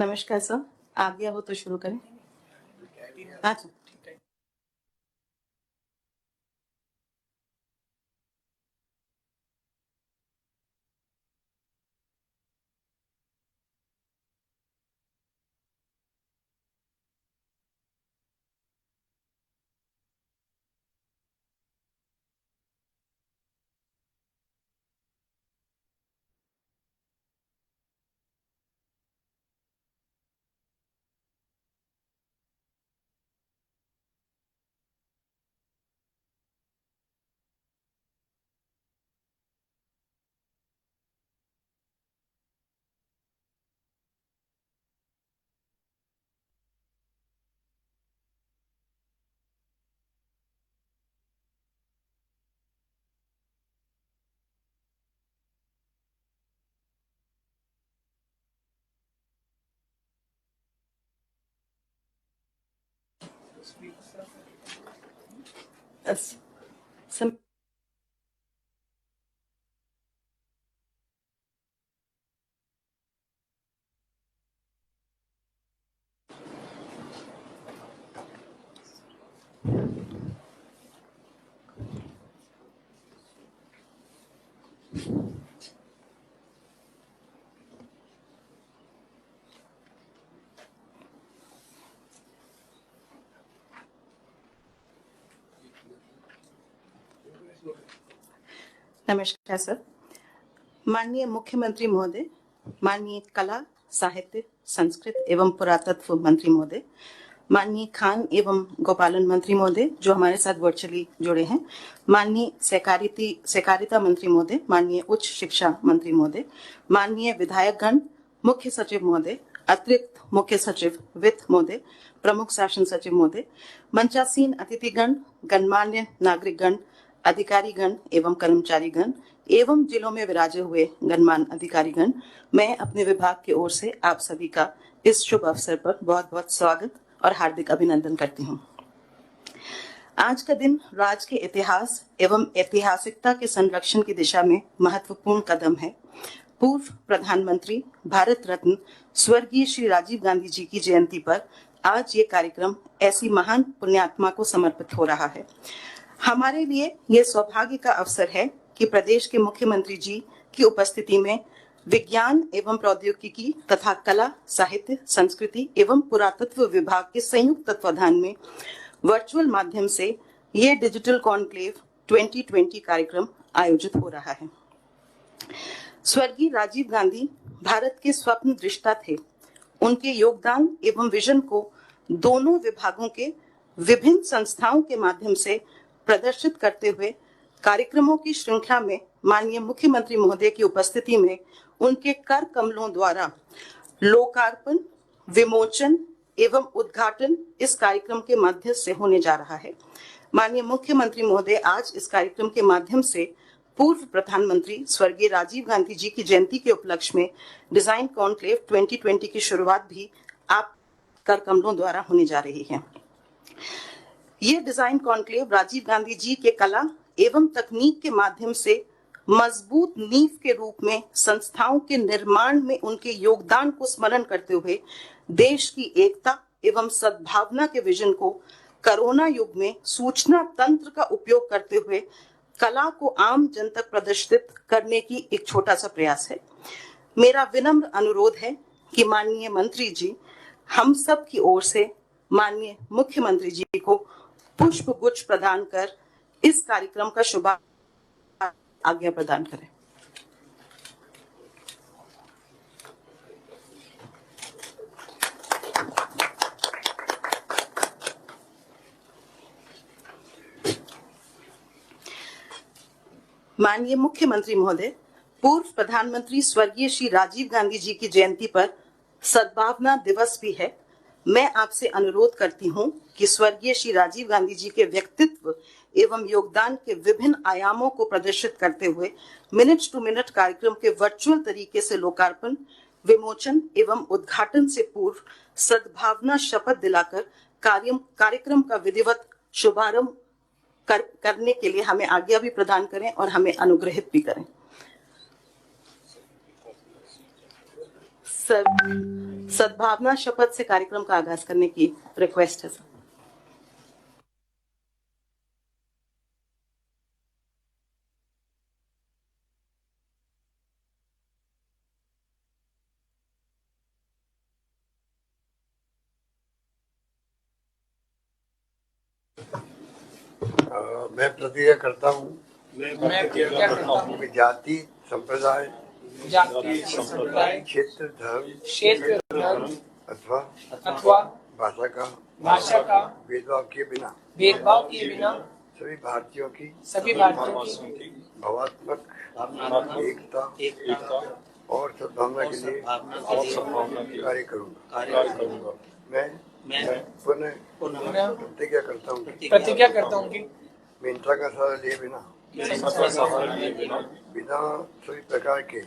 नमस्कार सर, आ गया हो तो शुरू करें। अच्छा, ठीक है। अस- सम- नमस्कार सर। माननीय मुख्यमंत्री महोदय, माननीय कला, साहित्य, संस्कृत एवं पुरातत्व मंत्री महोदय, माननीय खान एवं गोपालन मंत्री महोदय जो हमारे साथ वर्चुअली जुड़े हैं, माननीय सहकारिता मंत्री महोदय, माननीय उच्च शिक्षा मंत्री महोदय, माननीय विधायकगण, मुख्य सचिव महोदय, अतिरिक्त मुख्य सचिव वित्त महोदय, प्रमुख शासन सचिव महोदय, मंचासीन अतिथिगण, गणमान्य नागरिकगण, अधिकारीगण एवं कर्मचारीगण एवं जिलों में विराजे हुए गणमान्य अधिकारीगण, मैं अपने विभाग की ओर से आप सभी का इस शुभ अवसर पर बहुत बहुत स्वागत और हार्दिक अभिनंदन करती हूँ। आज का दिन राज्य के इतिहास एवं ऐतिहासिकता के संरक्षण की दिशा में महत्वपूर्ण कदम है। पूर्व प्रधानमंत्री भारत रत्न स्वर्गीय श्री राजीव गांधी जी की जयंती पर आज ये कार्यक्रम ऐसी महान पुण्यात्मा को समर्पित हो रहा है। हमारे लिए ये सौभाग्य का अवसर है कि प्रदेश के मुख्यमंत्री जी की उपस्थिति में विज्ञान एवं प्रौद्योगिकी तथा कला, साहित्य, संस्कृति एवं पुरातत्व विभाग के संयुक्त तत्वाधान में वर्चुअल माध्यम से ये डिजिटल कॉन्क्लेव 2020 कार्यक्रम आयोजित हो रहा है। स्वर्गीय राजीव गांधी भारत के स्वप्न दृष्टा थे। उनके योगदान एवं विजन को दोनों विभागों के विभिन्न संस्थाओं के माध्यम से प्रदर्शित करते हुए कार्यक्रमों की श्रृंखला में माननीय मुख्यमंत्री महोदय की उपस्थिति में उनके कर कमलों द्वारा लोकार्पण, विमोचन एवं उद्घाटन इस कार्यक्रम के माध्यम से होने जा रहा है। माननीय मुख्यमंत्री महोदय आज इस कार्यक्रम के माध्यम से पूर्व प्रधानमंत्री स्वर्गीय राजीव गांधी जी की जयंती के उपलक्ष्य में डिजाइन कॉन्क्लेव 2020 की शुरुआत भी आप कर कमलों द्वारा होने जा रही है। ये डिजाइन कॉन्क्लेव राजीव गांधी जी के कला एवं तकनीक के माध्यम से मजबूत नींव के रूप में संस्थाओं के निर्माण में उनके योगदान को स्मरण करते हुए देश की एकता एवं सद्भावना के विजन को कोरोना युग में सूचना तंत्र का उपयोग करते हुए कला को आम जन तक प्रदर्शित करने की एक छोटा सा प्रयास है। मेरा विनम्र अनुरोध है कि माननीय मंत्री जी हम सब की ओर से माननीय मुख्यमंत्री जी को पुष्प गुच्छ प्रदान कर इस कार्यक्रम का शुभारंभ आज्ञा प्रदान करें। माननीय मुख्यमंत्री महोदय, पूर्व प्रधानमंत्री स्वर्गीय श्री राजीव गांधी जी की जयंती पर सद्भावना दिवस भी है। मैं आपसे अनुरोध करती हूं कि स्वर्गीय श्री राजीव गांधी जी के व्यक्तित्व एवं योगदान के विभिन्न आयामों को प्रदर्शित करते हुए मिनट टू मिनट कार्यक्रम के वर्चुअल तरीके से लोकार्पण, विमोचन एवं उद्घाटन से पूर्व सद्भावना शपथ दिलाकर कार्यक्रम का विधिवत शुभारंभ करने के लिए हमें आज्ञा भी प्रदान करें और हमें अनुग्रहित भी करें। सद्भावना शपथ से कार्यक्रम का आगाज करने की रिक्वेस्ट है सर। मैं प्रतिज्ञा करता हूँ कि जाति संप्रदाय क्षेत्र धर्म अथवा भाषा का भेदभाव किए बिना सभी भारतीयों की भावात्मक एकता और सद्भावना के लिए कार्य करूँगा। मैं पुनः प्रतिज्ञा करता हूँ कि मित्रता का सहारा लिए बिना सभी प्रकार के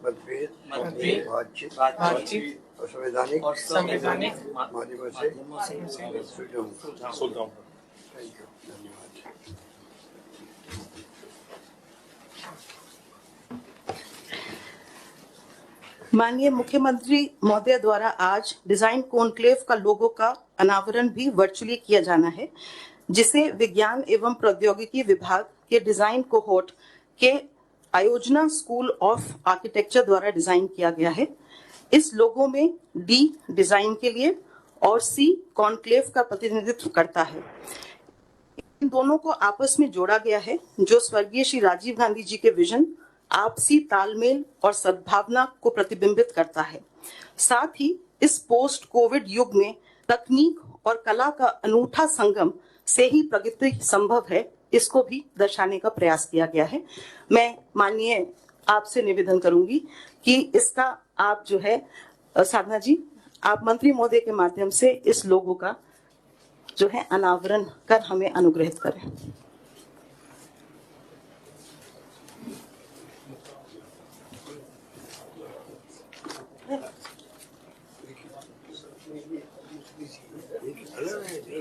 मतभेद बातचीत और संवैधानिक माध्यमों से सुलझाऊंगा। थैंक यू, धन्यवाद। माननीय मुख्यमंत्री महोदय द्वारा आज डिजाइन कॉन्क्लेव का लोगो का अनावरण भी वर्चुअली किया जाना है, जिसे विज्ञान एवं प्रौद्योगिकी विभाग के डिजाइन कोहोर्ट के आयोजना स्कूल ऑफ आर्किटेक्चर द्वारा डिजाइन किया गया है। इस लोगो में डी डिजाइन के लिए और सी कॉन्क्लेव का प्रतिनिधित्व करता है। इन दोनों को आपस में जोड़ा गया है, जो स्वर्गीय श्री राजीव गांधी जी के विजन, आपसी तालमेल और सद्भावना को प्रतिबिंबित करता है। साथ ही इस पोस्ट कोविड युग में तकनीक और कला का अनूठा संगम से ही प्रगति संभव है, इसको भी दर्शाने का प्रयास किया गया है। मैं माननीय आपसे निवेदन करूंगी कि इसका आप जो है साधना जी, आप मंत्री महोदय के माध्यम से इस लोगो का जो है अनावरण कर हमें अनुग्रहित करें।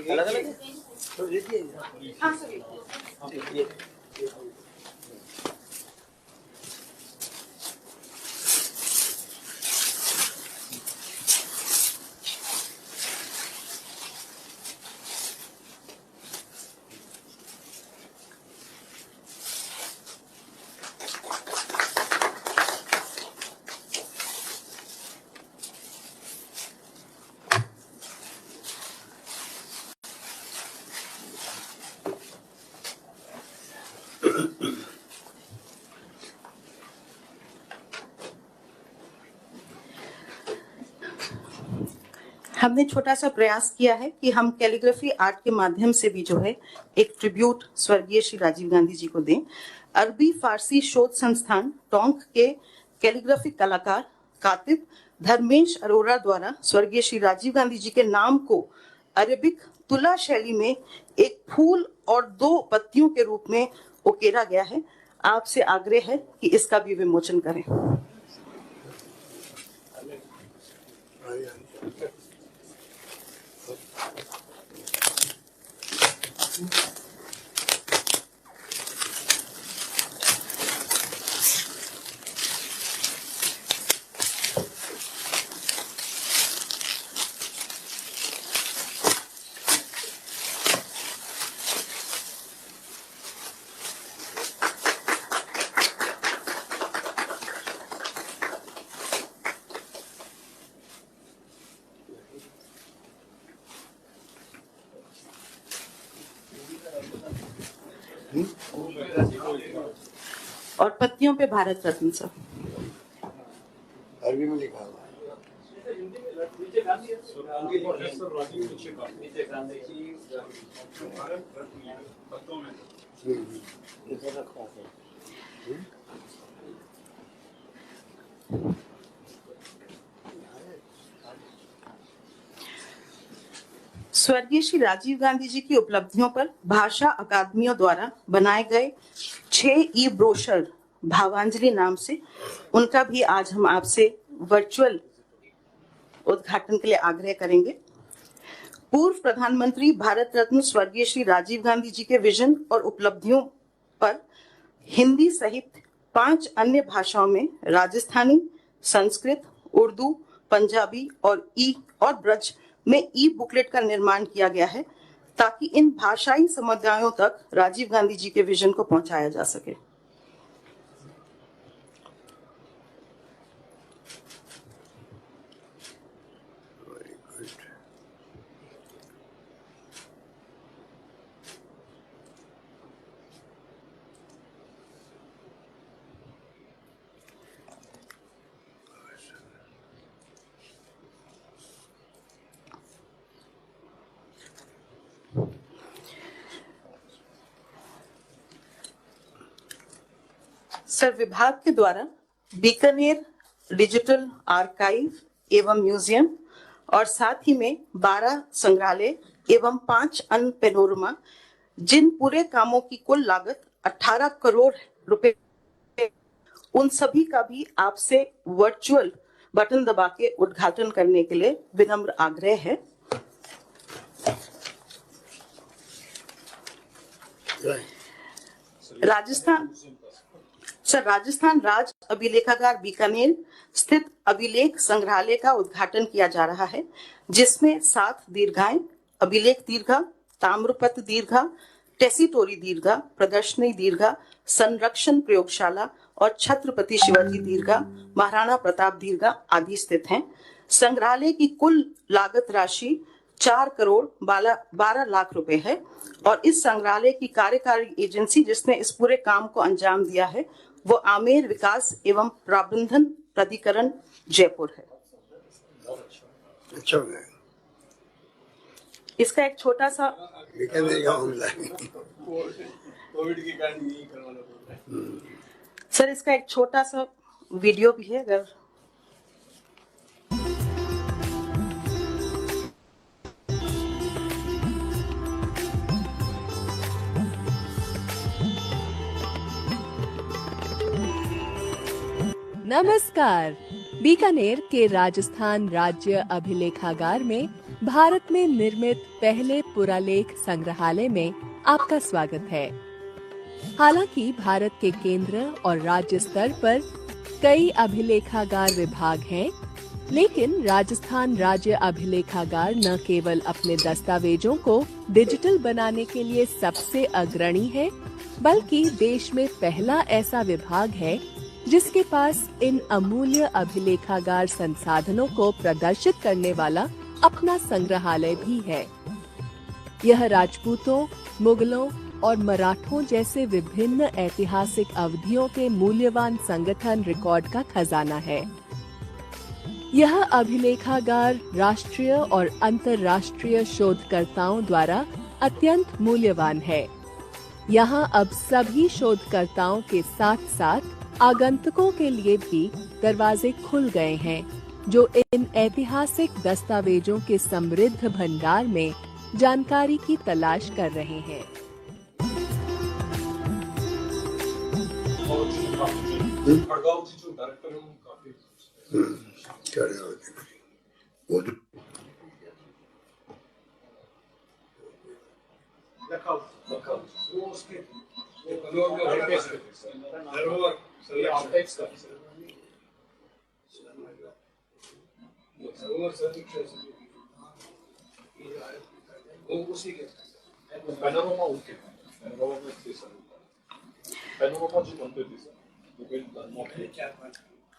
अलग-अलग हाँ सर। हमने छोटा सा प्रयास किया है कि हम कैलीग्राफी आर्ट के माध्यम से भी जो है एक ट्रिब्यूट स्वर्गीय श्री राजीव गांधी जी को दें। अरबी फारसी शोध संस्थान टोंक के कैलीग्राफी कलाकार कातिब धर्मेश अरोरा द्वारा स्वर्गीय श्री राजीव गांधी जी के नाम को अरेबिक तुला शैली में एक फूल और 2 पत्तियों के रूप में उकेरा गया है। आपसे आग्रह है कि इसका भी विमोचन करें। और पत्तियों पे भारत रत्न सर अरबी में लिखा हुआ स्वर्गीय श्री राजीव गांधी जी की उपलब्धियों पर भाषा अकादमियों द्वारा बनाए गए 6 ई ब्रोशर भावांजलि नाम से, उनका भी आज हम आपसे वर्चुअल उद्घाटन के लिए आग्रह करेंगे। पूर्व प्रधानमंत्री भारत रत्न स्वर्गीय श्री राजीव गांधी जी के विजन और उपलब्धियों पर हिंदी सहित 5 अन्य भाषाओं में राजस्थानी, संस्कृत, उर्दू, पंजाबी और ब्रज में ई बुकलेट का निर्माण किया गया है ताकि इन भाषाई समुदायों तक राजीव गांधी जी के विजन को पहुंचाया जा सके। सर, विभाग के द्वारा बीकानेर डिजिटल आर्काइव एवं म्यूजियम और साथ ही में 12 संग्रहालय एवं 5 अन्य पेनोरमा, जिन पूरे कामों की कुल लागत 18 करोड़ रुपए, उन सभी का भी आपसे वर्चुअल बटन दबा के उद्घाटन करने के लिए विनम्र आग्रह है। राजस्थान राज्य अभिलेखागार बीकानेर स्थित अभिलेख संग्रहालय का उद्घाटन किया जा रहा है, जिसमें 7 दीर्घाएं, अभिलेख दीर्घा, ताम्रपत्र दीर्घा, टेसिटोरी दीर्घा, प्रदर्शनी दीर्घा, संरक्षण प्रयोगशाला और छत्रपति शिवाजी दीर्घा, महाराणा प्रताप दीर्घा आदि स्थित हैं। संग्रहालय की कुल लागत राशि 4 करोड़ 12 लाख रुपए है और इस संग्रहालय की कार्यकारी एजेंसी जिसने इस पूरे काम को अंजाम दिया है वो आमेर विकास एवं प्रबंधन प्राधिकरण जयपुर है। अच्छा, इसका एक छोटा सा कोविड के कारण नहीं करवाना पड़ रहा है। सर, इसका एक छोटा सा वीडियो भी है अगर। नमस्कार। बीकानेर के राजस्थान राज्य अभिलेखागार में भारत में निर्मित पहले पुरालेख संग्रहालय में आपका स्वागत है। हालांकि भारत के केंद्र और राज्य स्तर पर कई अभिलेखागार विभाग हैं, लेकिन राजस्थान राज्य अभिलेखागार न केवल अपने दस्तावेजों को डिजिटल बनाने के लिए सबसे अग्रणी है, बल्कि देश में पहला ऐसा विभाग है जिसके पास इन अमूल्य अभिलेखागार संसाधनों को प्रदर्शित करने वाला अपना संग्रहालय भी है। यह राजपूतों, मुगलों और मराठों जैसे विभिन्न ऐतिहासिक अवधियों के मूल्यवान संगठन रिकॉर्ड का खजाना है। यह अभिलेखागार राष्ट्रीय और अंतर्राष्ट्रीय शोधकर्ताओं द्वारा अत्यंत मूल्यवान है। यहाँ अब सभी शोधकर्ताओं के साथ साथ आगंतुकों के लिए भी दरवाजे खुल गए हैं, जो इन ऐतिहासिक दस्तावेजों के समृद्ध भंडार में जानकारी की तलाश कर रहे हैं।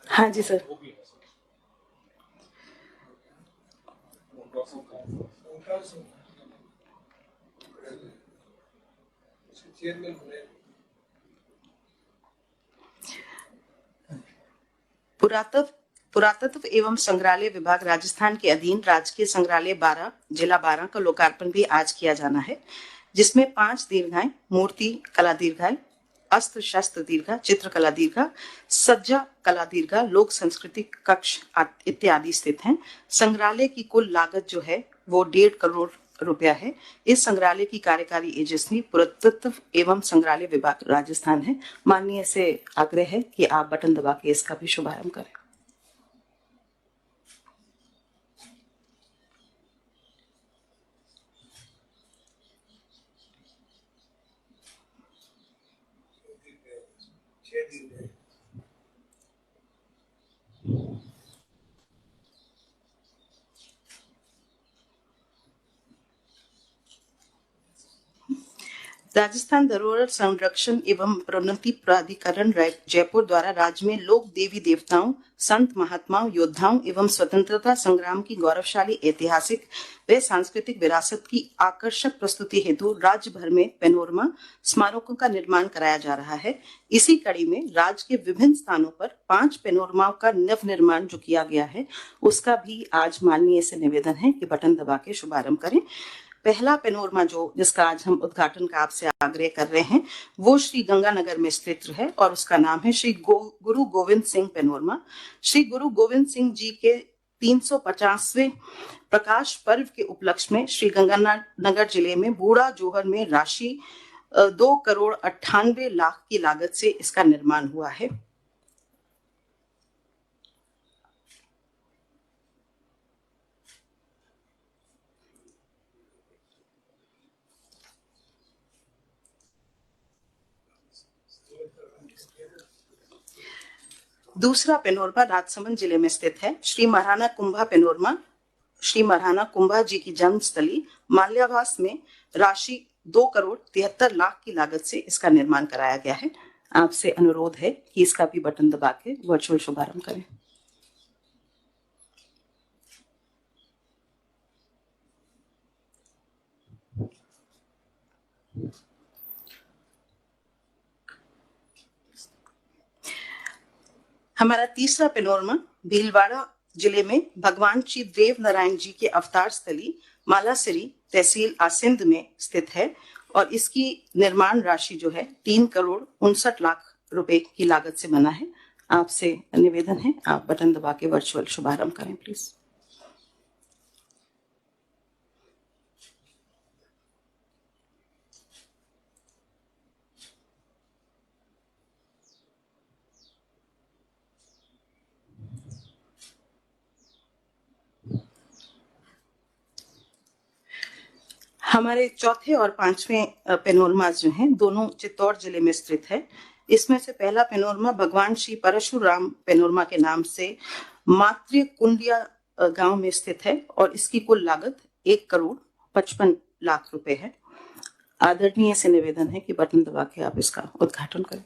हाँ जी सर। पुरातत्व एवं संग्रहालय विभाग राजस्थान के अधीन राजकीय संग्रहालय 12 जिला 12 का लोकार्पण भी आज किया जाना है, जिसमें 5 दीर्घाएं, मूर्ति कला दीर्घाएं, अस्त्र शस्त्र दीर्घा, चित्रकला दीर्घा, सज्जा कला दीर्घा, लोक संस्कृति कक्ष इत्यादि स्थित हैं। संग्रहालय की कुल लागत जो है वो 1.5 करोड़ रुपया है। इस संग्रहालय की कार्यकारी एजेंसी पुरातत्व एवं संग्रहालय विभाग राजस्थान है। माननीय से आग्रह है कि आप बटन दबा के इसका भी शुभारंभ करें। राजस्थान धरोहर संरक्षण एवं प्रोन्नति प्राधिकरण जयपुर द्वारा राज्य में लोक देवी देवताओं, संत महात्माओं, योद्धाओं एवं स्वतंत्रता संग्राम की गौरवशाली ऐतिहासिक व सांस्कृतिक विरासत की आकर्षक प्रस्तुति हेतु राज्य भर में पैनोरमा स्मारकों का निर्माण कराया जा रहा है। इसी कड़ी में राज्य के विभिन्न स्थानों पर 5 पैनोरमाओं का नव निर्माण जो किया गया है, उसका भी आज माननीय से निवेदन है कि बटन दबा के शुभारंभ करें। पहला पैनोरमा जिसका आज हम उद्घाटन का आपसे आग्रह कर रहे हैं, वो श्री गंगानगर में स्थित है और उसका नाम है श्री गुरु गोविंद सिंह पैनोरमा। श्री गुरु गोविंद सिंह जी के 350वें प्रकाश पर्व के उपलक्ष्य में श्री गंगानगर जिले में बूढ़ा जोहर में राशि 2,98,00,000 की लागत से इसका निर्माण हुआ है। दूसरा पैनोरमा राजसमंद जिले में स्थित है। श्री महाराणा कुंभा पैनोरमा श्री महाराणा कुंभा जी की जन्मस्थली माल्यावास में राशि 2,73,00,000 की लागत से इसका निर्माण कराया गया है। आपसे अनुरोध है कि इसका भी बटन दबा के वर्चुअल शुभारंभ करें। हमारा तीसरा पैनोरमा भीलवाड़ा जिले में भगवान श्री देव नारायण जी के अवतार स्थली मालासिरी तहसील आसिंद में स्थित है और इसकी निर्माण राशि जो है 3,59,00,000 रुपए की लागत से बना है। आपसे निवेदन है, आप बटन दबा के वर्चुअल शुभारंभ करें प्लीज। हमारे चौथे और पांचवें पैनोरमा जो हैं, दोनों चित्तौड़ जिले में स्थित है। इसमें से पहला पैनोरमा भगवान श्री परशुराम पैनोरमा के नाम से मातृ कुंडिया गांव में स्थित है और इसकी कुल लागत 1,55,00,000 रुपए है। आदरणीय से निवेदन है कि बटन दबा के आप इसका उद्घाटन करें।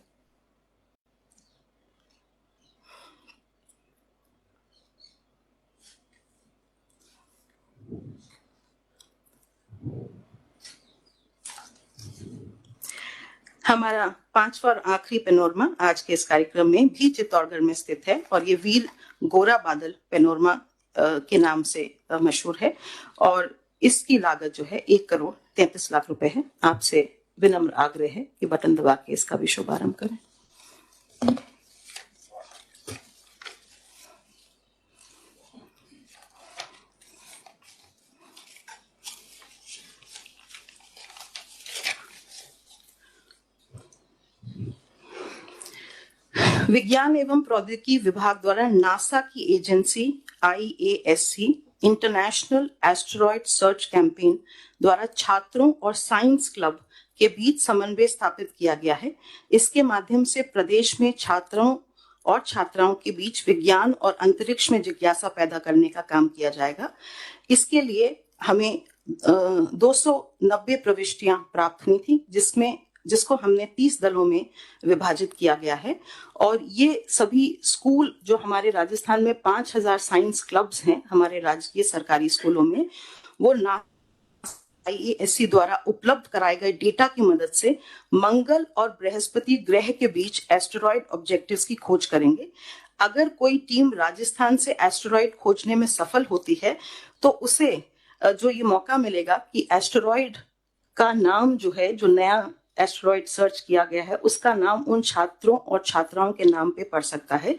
हमारा पांचवा और आखिरी पैनोरमा आज के इस कार्यक्रम में भी चित्तौड़गढ़ में स्थित है और ये वीर गोरा बादल पैनोरमा के नाम से मशहूर है और इसकी लागत जो है 1,33,00,000 रुपए है। आपसे विनम्र आग्रह है कि बटन दबा के इसका भी शुभारंभ करें। विज्ञान एवं प्रौद्योगिकी विभाग द्वारा नासा की agency IASC international asteroid search campaign द्वारा छात्रों और साइंस क्लब के बीच समन्वय स्थापित किया गया है। इसके माध्यम से प्रदेश में छात्रों और छात्राओं के बीच विज्ञान और अंतरिक्ष में जिज्ञासा पैदा करने का काम किया जाएगा। इसके लिए हमें 290 प्रविष्टियां प्राप्त हुई थी, जिसको हमने 30 दलों में विभाजित किया गया है और ये सभी स्कूल जो हमारे राजस्थान में 5,000 साइंस क्लब्स हैं हमारे राजकीय सरकारी स्कूलों में, वो IASC द्वारा उपलब्ध कराए गए डेटा की मदद से मंगल और बृहस्पति ग्रह के बीच एस्टेरॉयड ऑब्जेक्टिव्स की खोज करेंगे। अगर कोई टीम राजस्थान से एस्टेरॉयड खोजने में सफल होती है तो उसे जो ये मौका मिलेगा कि एस्टेरॉयड का नाम जो है, जो नया एस्टेरॉयड सर्च किया गया है, उसका नाम उन छात्रों और छात्राओं के नाम पे पड़ सकता है।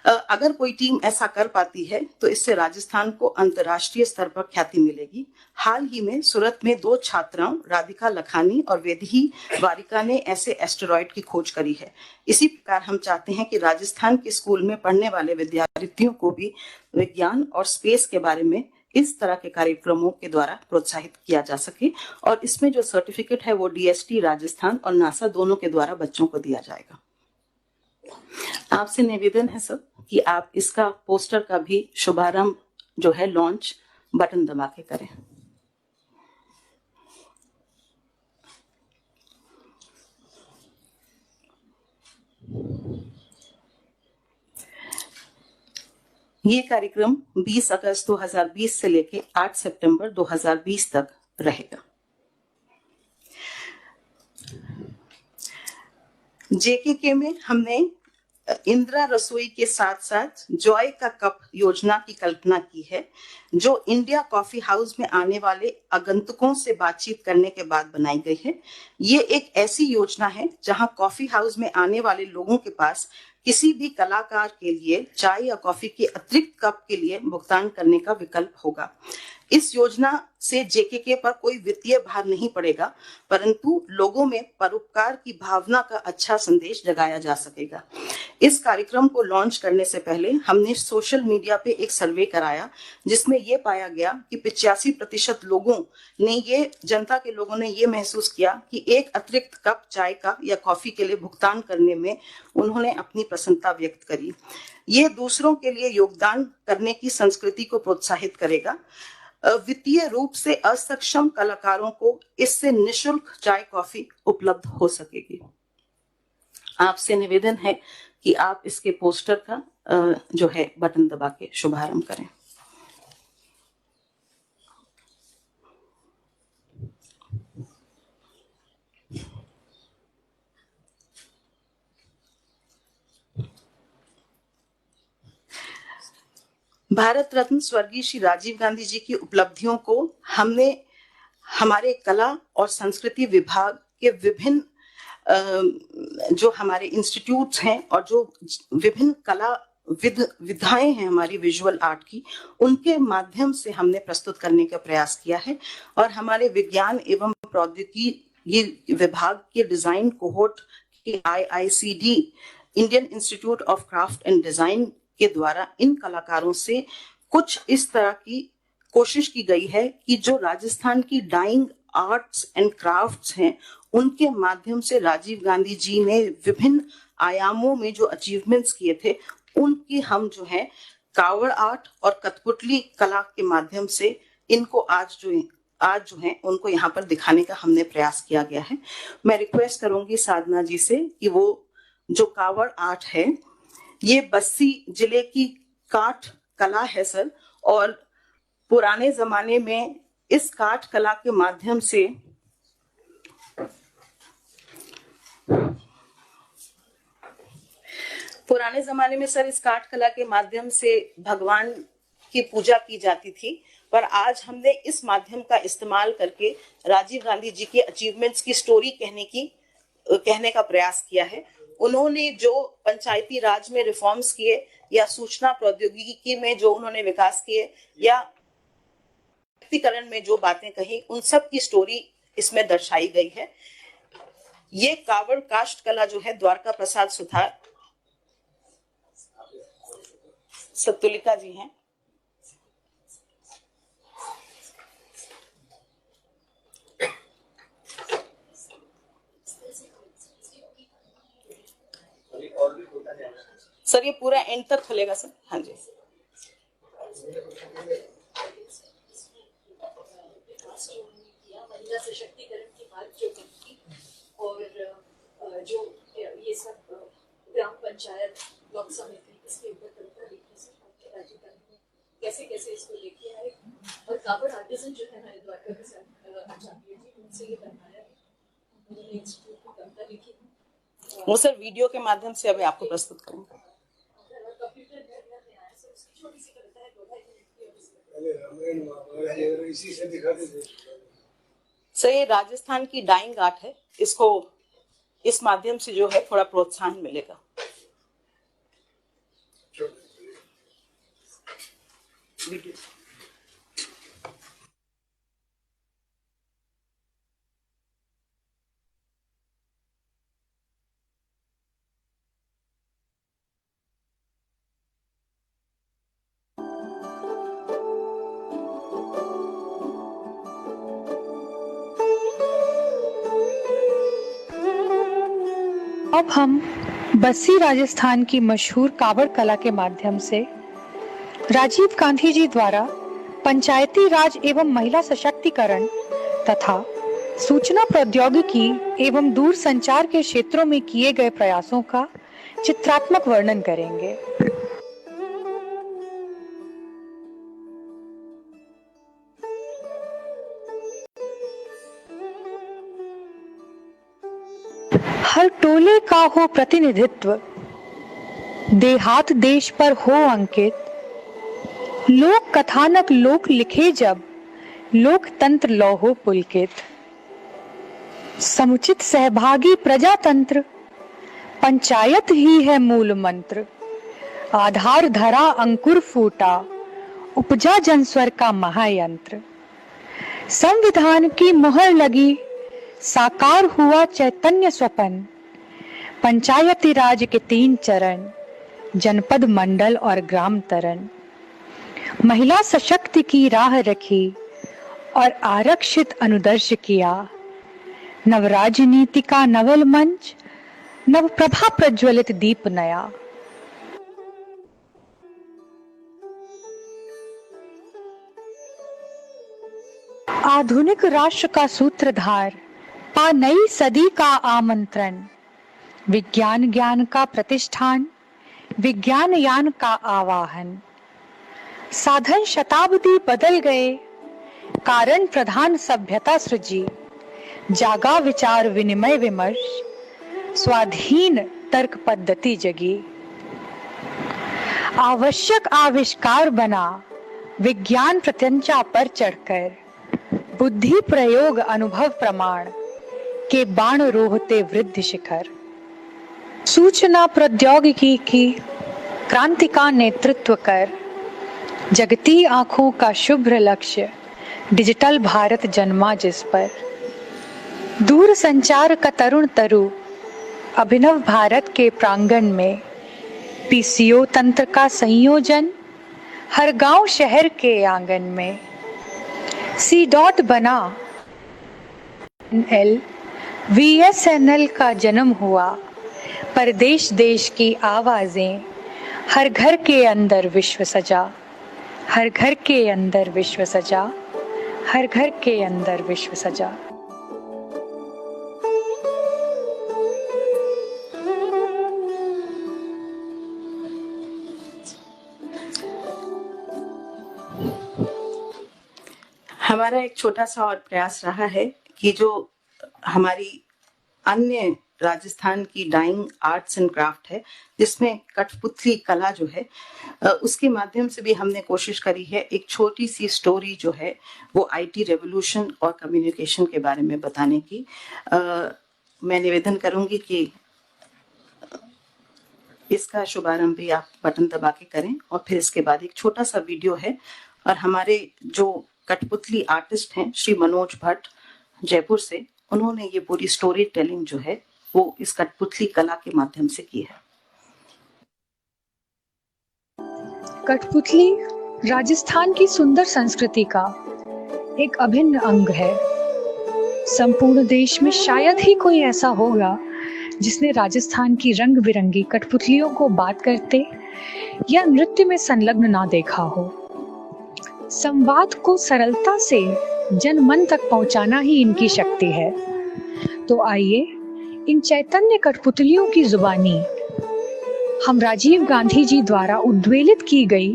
अगर कोई टीम ऐसा कर पाती है तो इससे राजस्थान को अंतर्राष्ट्रीय स्तर पर ख्याति मिलेगी। हाल ही में सूरत में 2 छात्राओं राधिका लखानी और वेदही वारिका ने ऐसे एस्टेरॉयड की खोज करी है। इसी प्रकार हम चाहते हैं कि राजस्थान के स्कूल में पढ़ने वाले विद्यार्थियों को भी विज्ञान और स्पेस के बारे में इस तरह के कार्यक्रमों के द्वारा प्रोत्साहित किया जा सके और इसमें जो सर्टिफिकेट है वो DST राजस्थान और नासा दोनों के द्वारा बच्चों को दिया जाएगा। आपसे निवेदन है सर कि आप इसका पोस्टर का भी शुभारंभ जो है, लॉन्च, बटन दबा के करें। ये कार्यक्रम 20 अगस्त 2020 से लेकर 8 सितंबर 2020 तक रहेगा। जेकेके में हमने इंदिरा रसोई के साथ साथ जॉय का कप योजना की कल्पना की है, जो इंडिया कॉफी हाउस में आने वाले आगंतुकों से बातचीत करने के बाद बनाई गई है। ये एक ऐसी योजना है जहां कॉफी हाउस में आने वाले लोगों के पास किसी भी कलाकार के लिए चाय या कॉफी के अतिरिक्त कप के लिए भुगतान करने का विकल्प होगा। इस योजना से जेकेके पर कोई वित्तीय भार नहीं पड़ेगा, परंतु लोगों में परोपकार की भावना का अच्छा संदेश जगाया जा सकेगा। इस कार्यक्रम को लॉन्च करने से पहले हमने सोशल मीडिया पे एक सर्वे कराया, जिसमें ये पाया गया कि 85% जनता के लोगों ने ये महसूस किया कि एक अतिरिक्त कप चाय का या कॉफी के लिए भुगतान करने में उन्होंने अपनी प्रसन्नता व्यक्त करी। ये दूसरों के लिए योगदान करने की संस्कृति को प्रोत्साहित करेगा। वित्तीय रूप से असक्षम कलाकारों को इससे निशुल्क चाय कॉफी उपलब्ध हो सकेगी। आपसे निवेदन है कि आप इसके पोस्टर का जो है बटन दबा के शुभारंभ करें। भारत रत्न स्वर्गीय श्री राजीव गांधी जी की उपलब्धियों को हमने हमारे कला और संस्कृति विभाग के विभिन्न जो हमारे इंस्टीट्यूट्स हैं और जो विभिन्न कला विधाएं हैं हमारी विजुअल आर्ट की, उनके माध्यम से हमने प्रस्तुत करने का प्रयास किया है। और हमारे विज्ञान एवं प्रौद्योगिकी विभाग के डिजाइन कोहोर्ट के IICD Indian institute of craft and design के द्वारा इन कलाकारों से कुछ इस तरह की कोशिश की गई है कि जो राजस्थान की डाइंग आर्ट्स एंड क्राफ्ट्स हैं, उनके माध्यम से राजीव गांधी जी ने विभिन्न आयामों में जो अचीवमेंट्स किए थे, उनकी हम जो है कावड़ आर्ट और कठपुतली कला के माध्यम से इनको आज जो है उनको यहाँ पर दिखाने का हमने प्रयास किया गया है। मैं रिक्वेस्ट करूंगी साधना जी से कि वो जो कावड़ आर्ट है, ये बस्सी जिले की काठ कला है सर, और पुराने जमाने में इस काठ कला के माध्यम से इस काठ कला के माध्यम से भगवान की पूजा की जाती थी। पर आज हमने इस माध्यम का इस्तेमाल करके राजीव गांधी जी के अचीवमेंट्स की स्टोरी कहने का प्रयास किया है। उन्होंने जो पंचायती राज में रिफॉर्म्स किए या सूचना प्रौद्योगिकी में जो उन्होंने विकास किए या व्यक्तिकरण में जो बातें कही, उन सब की स्टोरी इसमें दर्शाई गई है। ये कावड़ काष्ठ कला जो है द्वारका प्रसाद सुथार सतुलिका जी हैं। सर ये पूरा एंड तक खुलेगा सर? हाँ जी। महिला सशक्तिकरण की बात जो की और जो ये सब ग्राम पंचायत ब्लॉक समिति इसके ऊपर कविता लिखी से राजीव गांधी कैसे कैसे इसको लेके आए, और कावड़ आर्टिजन जो है हमारे द्वारका के साथ आचार्य जी उनसे ये बनवाया, उन्होंने इंस्टीट्यूट की कविता लिखी। वो सर वीडियो के माध्यम से अभी आपको प्रस्तुत करेंगे। छोटी सी कविता है, 2-2.5 इसी से दिखा दे। सर ये राजस्थान की डाइंग आर्ट है, इसको इस माध्यम से जो है थोड़ा प्रोत्साहन मिलेगा। वीडियो अब हम बस्सी राजस्थान की मशहूर कावड़ कला के माध्यम से राजीव गांधी जी द्वारा पंचायती राज एवं महिला सशक्तिकरण तथा सूचना प्रौद्योगिकी एवं दूर संचार के क्षेत्रों में किए गए प्रयासों का चित्रात्मक वर्णन करेंगे। हर टोले का हो प्रतिनिधित्व, देहात देश पर हो अंकित, लोक कथानक लोक लिखे जब, लोकतंत्र लौ हो पुलकित। समुचित सहभागी प्रजातंत्र, पंचायत ही है मूल मंत्र, आधार धरा अंकुर फूटा, उपजा जनस्वर का महायंत्र। संविधान की मुहर लगी, साकार हुआ चैतन्य स्वपन, पंचायती राज के 3 चरण, जनपद मंडल और ग्राम तरण। महिला सशक्ति की राह रखी और आरक्षित अनुदर्श किया, नव राजनीति का नवल मंच, नव प्रभा प्रज्वलित दीप नया। आधुनिक राष्ट्र का सूत्रधार, पा नई सदी का आमंत्रण, विज्ञान ज्ञान का प्रतिष्ठान, विज्ञान यान का आवाहन। साधन शताब्दी बदल गए, कारण प्रधान सभ्यता सृजी, जागा विचार विनिमय विमर्श, स्वाधीन तर्क पद्धति जगी। आवश्यक आविष्कार बना, विज्ञान प्रत्यंचा पर चढ़कर, बुद्धि प्रयोग अनुभव प्रमाण के बाण रोहते वृद्धि शिखर। सूचना प्रौद्योगिकी की क्रांति का नेतृत्व कर, जगती आंखों का शुभ्र लक्ष्य, डिजिटल भारत जन्मा जिस पर। दूर संचार का तरुण तरु, अभिनव भारत के प्रांगण में, पीसीओ तंत्र का संयोजन, हर गांव शहर के आंगन में। सी डॉट बना, VSNL का जन्म हुआ, परदेश देश की आवाजें, हर घर के अंदर विश्व सजा, हर घर के अंदर विश्व सजा, हर घर के अंदर विश्व सजा। हमारा एक छोटा सा और प्रयास रहा है कि जो हमारी अन्य राजस्थान की डाइंग आर्ट्स एंड क्राफ्ट है, जिसमें कठपुतली कला जो है, उसके माध्यम से भी हमने कोशिश करी है एक छोटी सी स्टोरी जो है वो आईटी रेवोल्यूशन और कम्युनिकेशन के बारे में बताने की। मैं निवेदन करूंगी कि इसका शुभारंभ भी आप बटन दबा के करें, और फिर इसके बाद एक छोटा सा वीडियो है, और हमारे जो कठपुतली आर्टिस्ट हैं श्री मनोज भट्ट जयपुर से, उन्होंने ये पूरी स्टोरी टेलिंग जो है वो इस कठपुतली कला के माध्यम से की है। कठपुतली राजस्थान की सुंदर संस्कृति का एक अभिन्न अंग है। संपूर्ण देश में शायद ही कोई ऐसा होगा जिसने राजस्थान की रंग बिरंगी कठपुतलियों को बात करते या नृत्य में संलग्न ना देखा हो। संवाद को सरलता से जन मन तक पहुंचाना ही इनकी शक्ति है। तो आइए इन चैतन्य कठपुतलियों की जुबानी हम राजीव गांधी जी द्वारा उद्वेलित की गई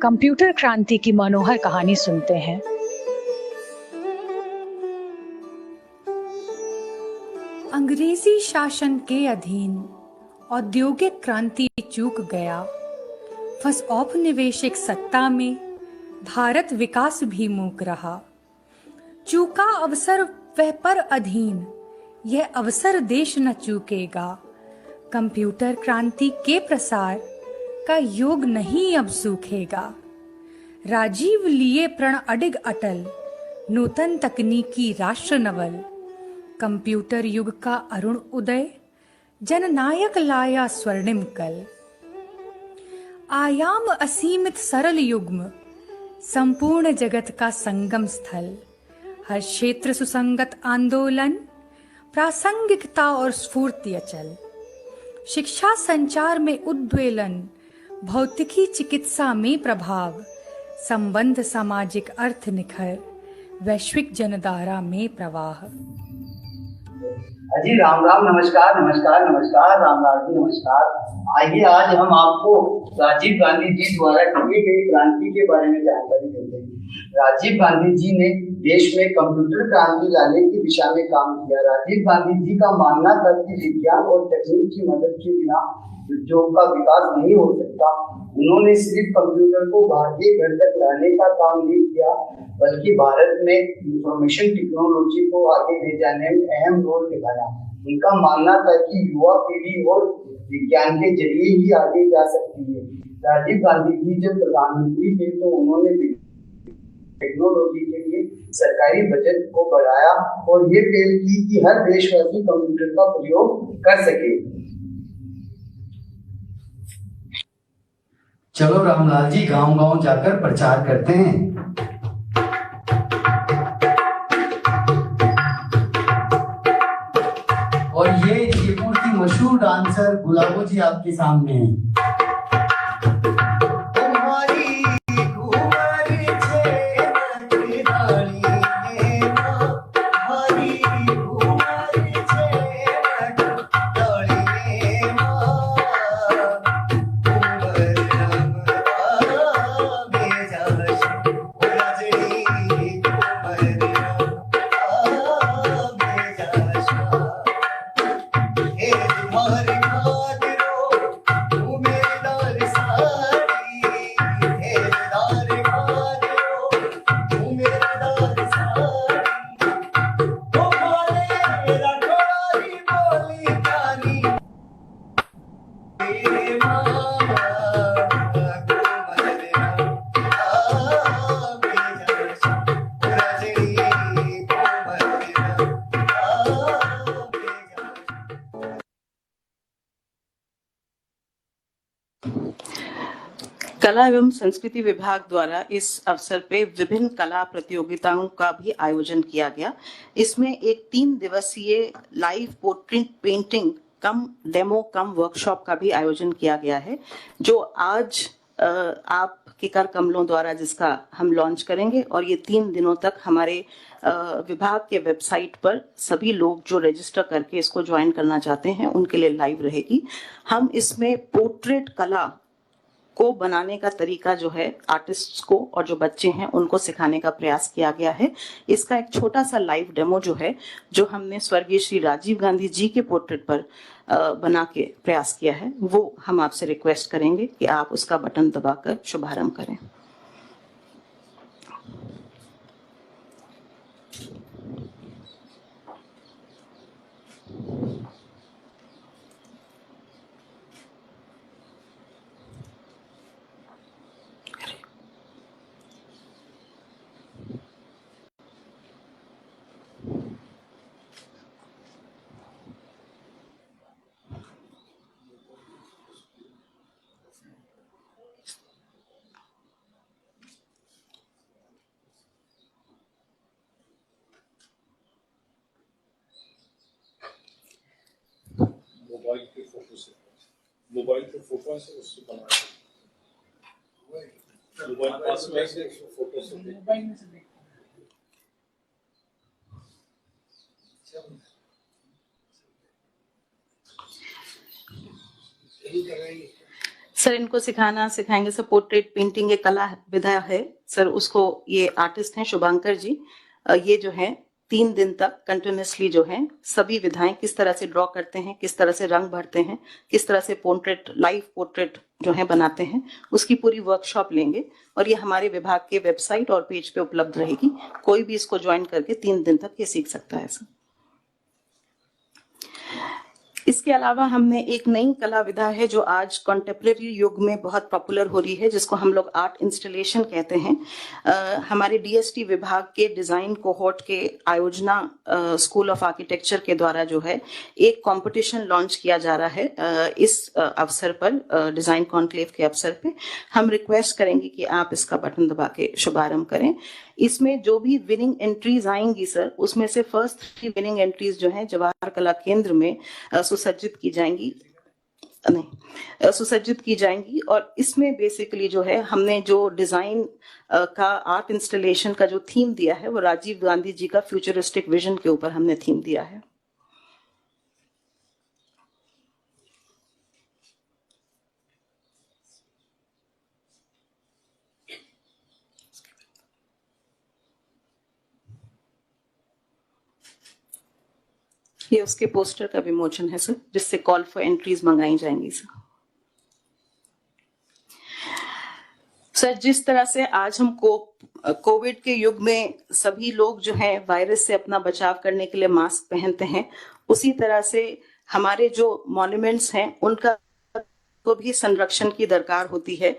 कंप्यूटर क्रांति की मनोहर कहानी सुनते हैं। अंग्रेजी शासन के अधीन औद्योगिक क्रांति चूक गया, फंस औपनिवेशिक सत्ता में भारत विकास भी मूक रहा। चूका अवसर वह पर अधीन, यह अवसर देश न चूकेगा। कंप्यूटर क्रांति के प्रसार का योग नहीं अब सूखेगा। राजीव लिए प्रण अडिग अटल, नूतन तकनीकी राष्ट्र नवल। कंप्यूटर युग का अरुण उदय, जननायक लाया स्वर्णिम कल। आयाम असीमित सरल युग्म, संपूर्ण जगत का संगम स्थल। हर क्षेत्र सुसंगत आंदोलन, प्रासंगिकता और स्फूर्ति अचल। शिक्षा संचार में उद्वेलन, भौतिकी चिकित्सा में प्रभाव। संबंध सामाजिक अर्थ निखर, वैश्विक जनधारा में प्रवाह। जी राम राम, नमस्कार नमस्कार नमस्कार, राम राम जी नमस्कार। आइए आज हम आपको राजीव गांधी जी द्वारा की गई क्रांति के बारे में जानकारी देते हैं। राजीव गांधी जी ने देश में कंप्यूटर क्रांति लाने की दिशा में काम किया। राजीव गांधी जी का मानना था कि विज्ञान और तकनीक की मदद के बिना उद्योग का विकास नहीं हो सकता। उन्होंने सिर्फ कंप्यूटर को भारतीय घर तक लाने का काम नहीं किया, बल्कि भारत में इंफॉर्मेशन टेक्नोलॉजी को आगे ले जाने में अहम रोल निभाया। उनका मानना था कि युवा पीढ़ी और विज्ञान के जरिए ही आगे जा सकती है। राजीव गांधी जी जब प्रधानमंत्री थे तो उन्होंने टेक्नोलॉजी के लिए सरकारी बजट को बढ़ाया और ये पहल की कि हर देशवासी कंप्यूटर का प्रयोग कर सके। चलो रामलाल जी गांव-गांव जाकर प्रचार करते हैं। और ये जयपुर की मशहूर डांसर गुलाबो जी आपके सामने हैं। कला एवं संस्कृति विभाग द्वारा इस अवसर पे विभिन्न कला प्रतियोगिताओं का भी आयोजन किया गया। इसमें एक 3 दिवसीय लाइव पोर्ट्रेट पेंटिंग कम डेमो कम वर्कशॉप का भी आयोजन किया गया है, जो आज आपके कर कमलों द्वारा जिसका हम लॉन्च करेंगे। और ये 3 दिनों तक हमारे विभाग के वेबसाइट पर सभी लोग जो रजिस्टर करके इसको ज्वाइन करना चाहते हैं उनके लिए लाइव रहेगी। हम इसमें पोर्ट्रेट कला को बनाने का तरीका जो है आर्टिस्ट्स को और जो बच्चे हैं उनको सिखाने का प्रयास किया गया है। इसका एक छोटा सा लाइव डेमो जो है, जो हमने स्वर्गीय श्री राजीव गांधी जी के पोर्ट्रेट पर बना के प्रयास किया है, वो हम आपसे रिक्वेस्ट करेंगे कि आप उसका बटन दबाकर शुभारंभ करें। मोबाइल पे फोटो से उससे बनाया मोबाइल पास में से फोटो से मोबाइल में से सर इनको सिखाएंगे सर। पोर्ट्रेट पेंटिंग एक कला विधा है सर, उसको ये आर्टिस्ट हैं शुभांकर जी। ये जो है 3 दिन तक कंटिन्यूसली जो है सभी विधाएं किस तरह से ड्रॉ करते हैं, किस तरह से रंग भरते हैं, किस तरह से पोर्ट्रेट लाइव पोर्ट्रेट जो है बनाते हैं, उसकी पूरी वर्कशॉप लेंगे। और ये हमारे विभाग के वेबसाइट और पेज पे उपलब्ध रहेगी। कोई भी इसको ज्वाइन करके 3 दिन तक ये सीख सकता है सर। इसके अलावा हमने एक नई कला विधा है जो आज कॉन्टेम्परेरी युग में बहुत पॉपुलर हो रही है, जिसको हम लोग आर्ट इंस्टॉलेशन कहते हैं। हमारे डीएसटी विभाग के डिजाइन कोहोर्ट के आयोजना स्कूल ऑफ आर्किटेक्चर के द्वारा जो है एक कंपटीशन लॉन्च किया जा रहा है। इस अवसर पर डिजाइन कॉन्क्लेव के अवसर पे हम रिक्वेस्ट करेंगे कि आप इसका बटन दबा के शुभारंभ करें। इसमें जो भी विनिंग एंट्रीज आएंगी सर, उसमें से फर्स्ट 3 विनिंग एंट्रीज जो हैं जवाहर कला केंद्र में सुसज्जित की जाएंगी। और इसमें बेसिकली जो है हमने जो डिजाइन का आर्ट इंस्टॉलेशन का जो थीम दिया है वो राजीव गांधी जी का फ्यूचरिस्टिक विजन के ऊपर हमने थीम दिया है। ये उसके पोस्टर का विमोचन है सर, जिससे कॉल फॉर एंट्रीज मंगाई जाएंगी सर। सर, जिस तरह से आज हम कोविड के युग में सभी लोग जो है वायरस से अपना बचाव करने के लिए मास्क पहनते हैं, उसी तरह से हमारे जो मॉन्यूमेंट्स हैं उनका को भी संरक्षण की दरकार होती है।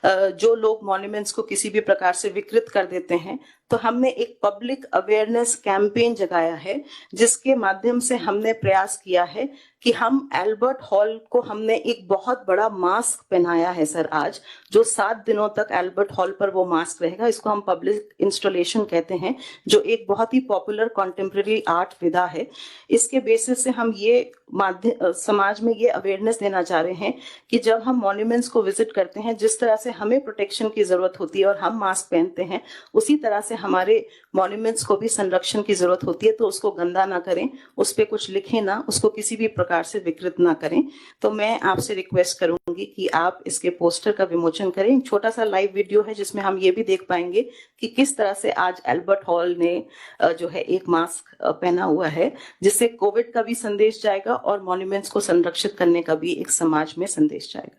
जो लोग मॉन्यूमेंट्स को किसी भी प्रकार से विकृत कर देते हैं, तो हमने एक पब्लिक अवेयरनेस कैंपेन जगाया है, जिसके माध्यम से हमने प्रयास किया है कि हम एल्बर्ट हॉल को हमने एक बहुत बड़ा मास्क पहनाया है सर आज, जो 7 दिनों तक एल्बर्ट हॉल पर वो मास्क रहेगा। इसको हम पब्लिक इंस्टॉलेशन कहते हैं, जो एक बहुत ही पॉपुलर कॉन्टेम्प्रेरी आर्ट विधा है। इसके बेसिस से हम ये समाज में ये अवेयरनेस देना चाह रहे हैं कि जब हम मॉन्यूमेंट्स को विजिट करते हैं, जिस तरह से हमें प्रोटेक्शन की जरूरत होती है और हम मास्क पहनते हैं, उसी तरह से हमारे मॉन्यूमेंट्स को भी संरक्षण की जरूरत होती है। तो उसको गंदा ना करें, उस पर कुछ लिखें ना, उसको किसी भी प्रकार से विकृत ना करें। तो मैं आपसे रिक्वेस्ट करूंगी कि आप इसके पोस्टर का विमोचन करें। छोटा सा लाइव वीडियो है जिसमें हम ये भी देख पाएंगे कि किस तरह से आज एल्बर्ट हॉल ने जो है एक मास्क पहना हुआ है, जिससे कोविड का भी संदेश जाएगा और मॉन्यूमेंट्स को संरक्षित करने का भी एक समाज में संदेश जाएगा।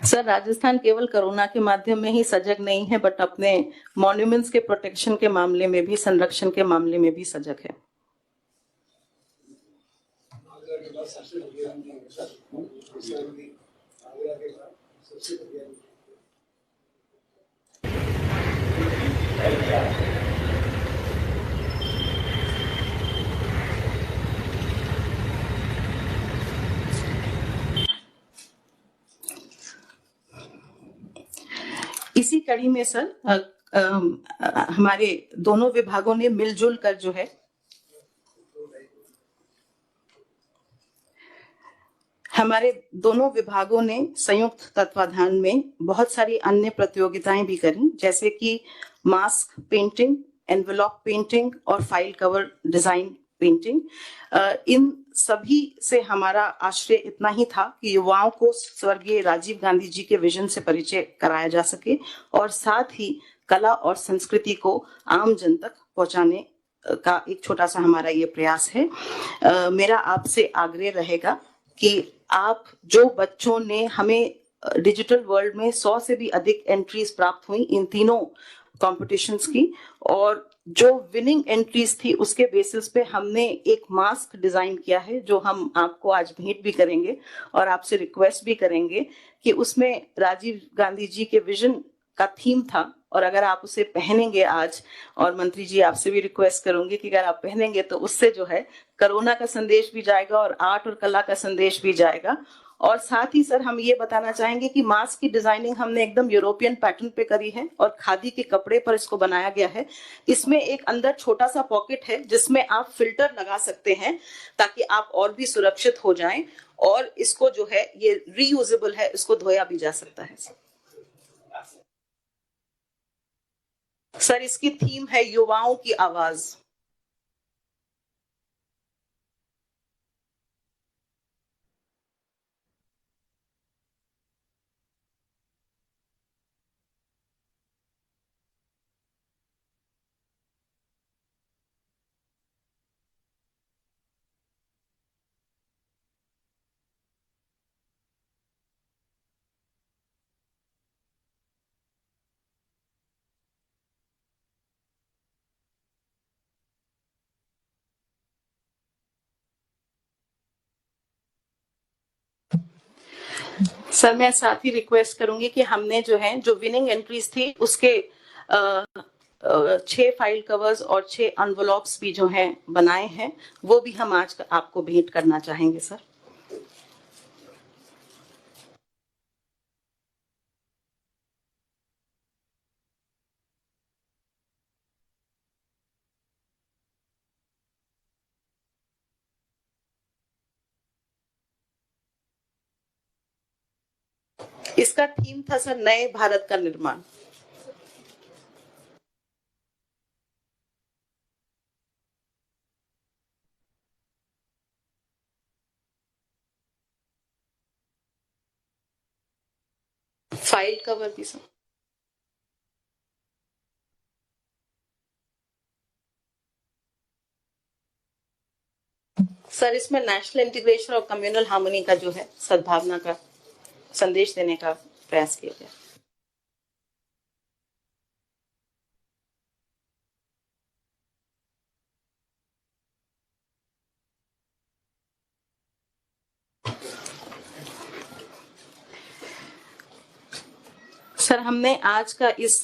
सर, राजस्थान केवल कोरोना के माध्यम में ही सजग नहीं है, बट अपने मॉन्यूमेंट्स के प्रोटेक्शन के मामले में भी, संरक्षण के मामले में भी सजग है। इसी कड़ी में सर हमारे दोनों विभागों ने मिलजुल कर जो है हमारे दोनों विभागों ने संयुक्त तत्वाधान में बहुत सारी अन्य प्रतियोगिताएं भी करी, जैसे कि मास्क पेंटिंग, एनवेलप पेंटिंग और फाइल कवर डिजाइन पेंटिंग। इन सभी से हमारा आश्रय इतना ही था कि युवाओं को स्वर्गीय राजीव गांधी जी के विजन से परिचय कराया जा सके और साथ ही कला और संस्कृति को आम जन तक पहुंचाने का एक छोटा सा हमारा ये प्रयास है। मेरा आपसे आग्रह रहेगा कि आप जो बच्चों ने हमें डिजिटल वर्ल्ड में 100 से भी अधिक एंट्रीज प्राप्त हुई इन तीनों कॉम्पिटिशन्स की, और जो विनिंग एंट्रीज थी उसके बेसिस पे हमने एक मास्क डिजाइन किया है, जो हम आपको आज भेंट भी करेंगे और आपसे रिक्वेस्ट भी करेंगे कि उसमें राजीव गांधी जी के विजन का थीम था। और अगर आप उसे पहनेंगे आज, और मंत्री जी आपसे भी रिक्वेस्ट करूंगी कि अगर आप पहनेंगे तो उससे जो है कोरोना का संदेश भी जाएगा और आर्ट और कला का संदेश भी जाएगा। और साथ ही सर हम ये बताना चाहेंगे कि मास्क की डिजाइनिंग हमने एकदम यूरोपियन पैटर्न पे करी है और खादी के कपड़े पर इसको बनाया गया है। इसमें एक अंदर छोटा सा पॉकेट है जिसमें आप फिल्टर लगा सकते हैं ताकि आप और भी सुरक्षित हो जाएं, और इसको जो है ये रीयूजेबल है, इसको धोया भी जा सकता है। सर इसकी थीम है युवाओं की आवाज। सर मैं साथ ही रिक्वेस्ट करूंगी कि हमने जो है जो विनिंग एंट्रीज थी उसके 6 फाइल कवर्स और 6 एनवेलप्स भी जो हैं बनाए हैं, वो भी हम आज आपको भेंट करना चाहेंगे सर। इसका थीम था सर नए भारत का निर्माण। फाइल कवर भी सर। सर इसमें नेशनल इंटीग्रेशन और कम्युनल हार्मनी का जो है सद्भावना का संदेश देने का प्रयास किया गया। सर हमने आज का इस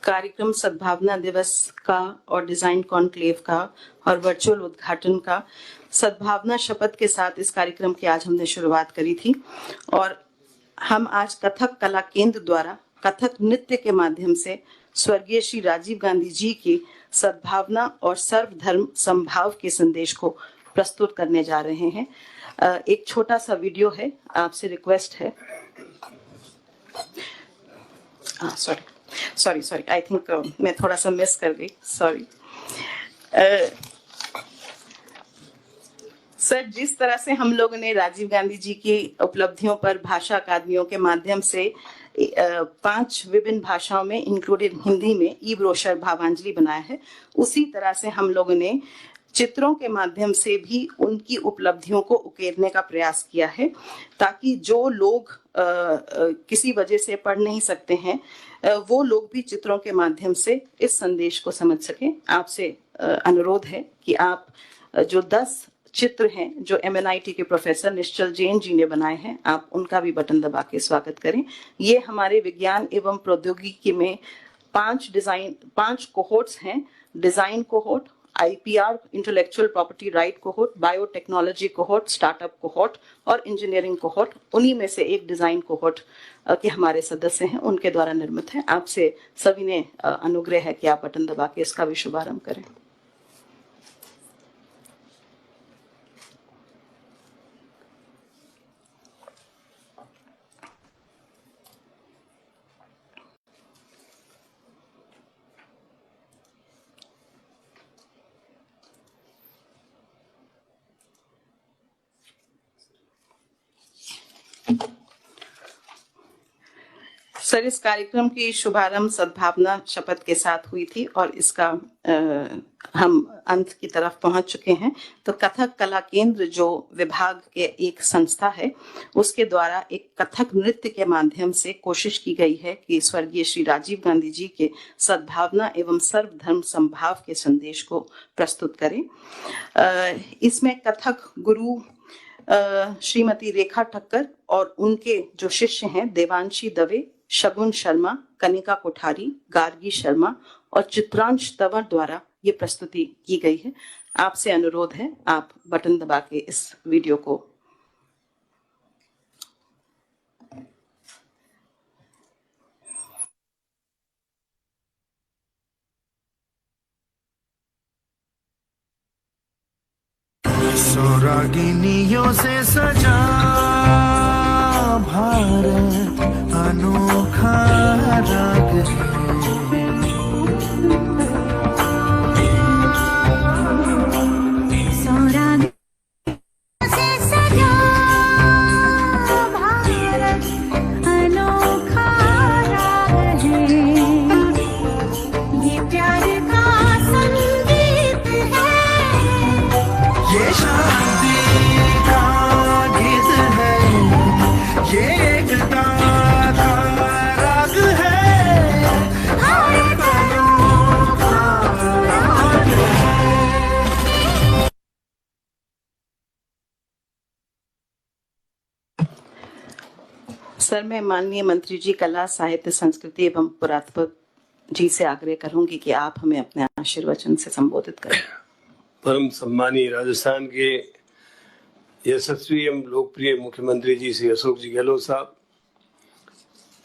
कार्यक्रम सद्भावना दिवस का और डिजाइन कॉन्क्लेव का और वर्चुअल उद्घाटन का सद्भावना शपथ के साथ इस कार्यक्रम की आज हमने शुरुआत करी थी और हम आज कथक कला केंद्र द्वारा कथक नृत्य के माध्यम से स्वर्गीय श्री राजीव गांधी जी की सद्भावना और सर्वधर्म समभाव के संदेश को प्रस्तुत करने जा रहे हैं। एक छोटा सा वीडियो है, आपसे रिक्वेस्ट है। सॉरी आई थिंक मैं थोड़ा सा मिस कर गई, सॉरी। सर जिस तरह से हम लोगों ने राजीव गांधी जी की उपलब्धियों पर भाषा अकादमियों के माध्यम से 5 विभिन्न भाषाओं में इंक्लूडेड हिंदी में ई ब्रोशर भावांजलि बनाया है, उसी तरह से हम लोगों ने चित्रों के माध्यम से भी उनकी उपलब्धियों को उकेरने का प्रयास किया है ताकि जो लोग किसी वजह से पढ़ नहीं सकते हैं वो लोग भी चित्रों के माध्यम से इस संदेश को समझ सकें। आपसे अनुरोध है कि आप जो 10 चित्र हैं जो MNIT के प्रोफेसर निश्चल जैन जी ने बनाए हैं, आप उनका भी बटन दबा के स्वागत करें। ये हमारे विज्ञान एवं प्रौद्योगिकी में 5 कोहोर्ट्स हैं। Design cohort, IPR intellectual property right cohort, biotechnology cohort, startup cohort और इंजीनियरिंग कोहोर्ट, उन्हीं में से एक डिजाइन कोहोर्ट के हमारे सदस्य हैं, उनके द्वारा निर्मित है। आपसे सभी ने अनुग्रह है कि आप बटन दबा के इसका भी शुभारंभ करें। सर इस कार्यक्रम की शुभारंभ सद्भावना शपथ के साथ हुई थी और इसका हम अंत की तरफ पहुंच चुके हैं। तो कथक कला केंद्र जो विभाग के एक संस्था है, उसके द्वारा एक कथक नृत्य के माध्यम से कोशिश की गई है कि स्वर्गीय श्री राजीव गांधी जी के सद्भावना एवं सर्वधर्म समभाव के संदेश को प्रस्तुत करें। इसमें कथक गुरु श्रीमती रेखा ठक्कर और उनके जो शिष्य हैं देवांशी दवे, शगुन शर्मा, कनिका कोठारी, गार्गी शर्मा और चित्रांश तंवर द्वारा ये प्रस्तुति की गई है। आपसे अनुरोध है आप बटन दबा के इस वीडियो को रागिनियों से सजा भारत अनोखा राग से सजा भारत अनोखा राग है, ये प्यार का संगीत है, ये शांति का गीत है, ये एकता का राग है, भारत अनोखा राग है। सर मैं माननीय मंत्री जी कला साहित्य संस्कृति एवं पुरातत्व जी से आग्रह करूंगी कि आप हमें अपने आशीर्वचन से संबोधित करें। परम सम्मानीय राजस्थान के यशस्वी एवं लोकप्रिय मुख्यमंत्री जी श्री अशोक जी गहलोत साहब,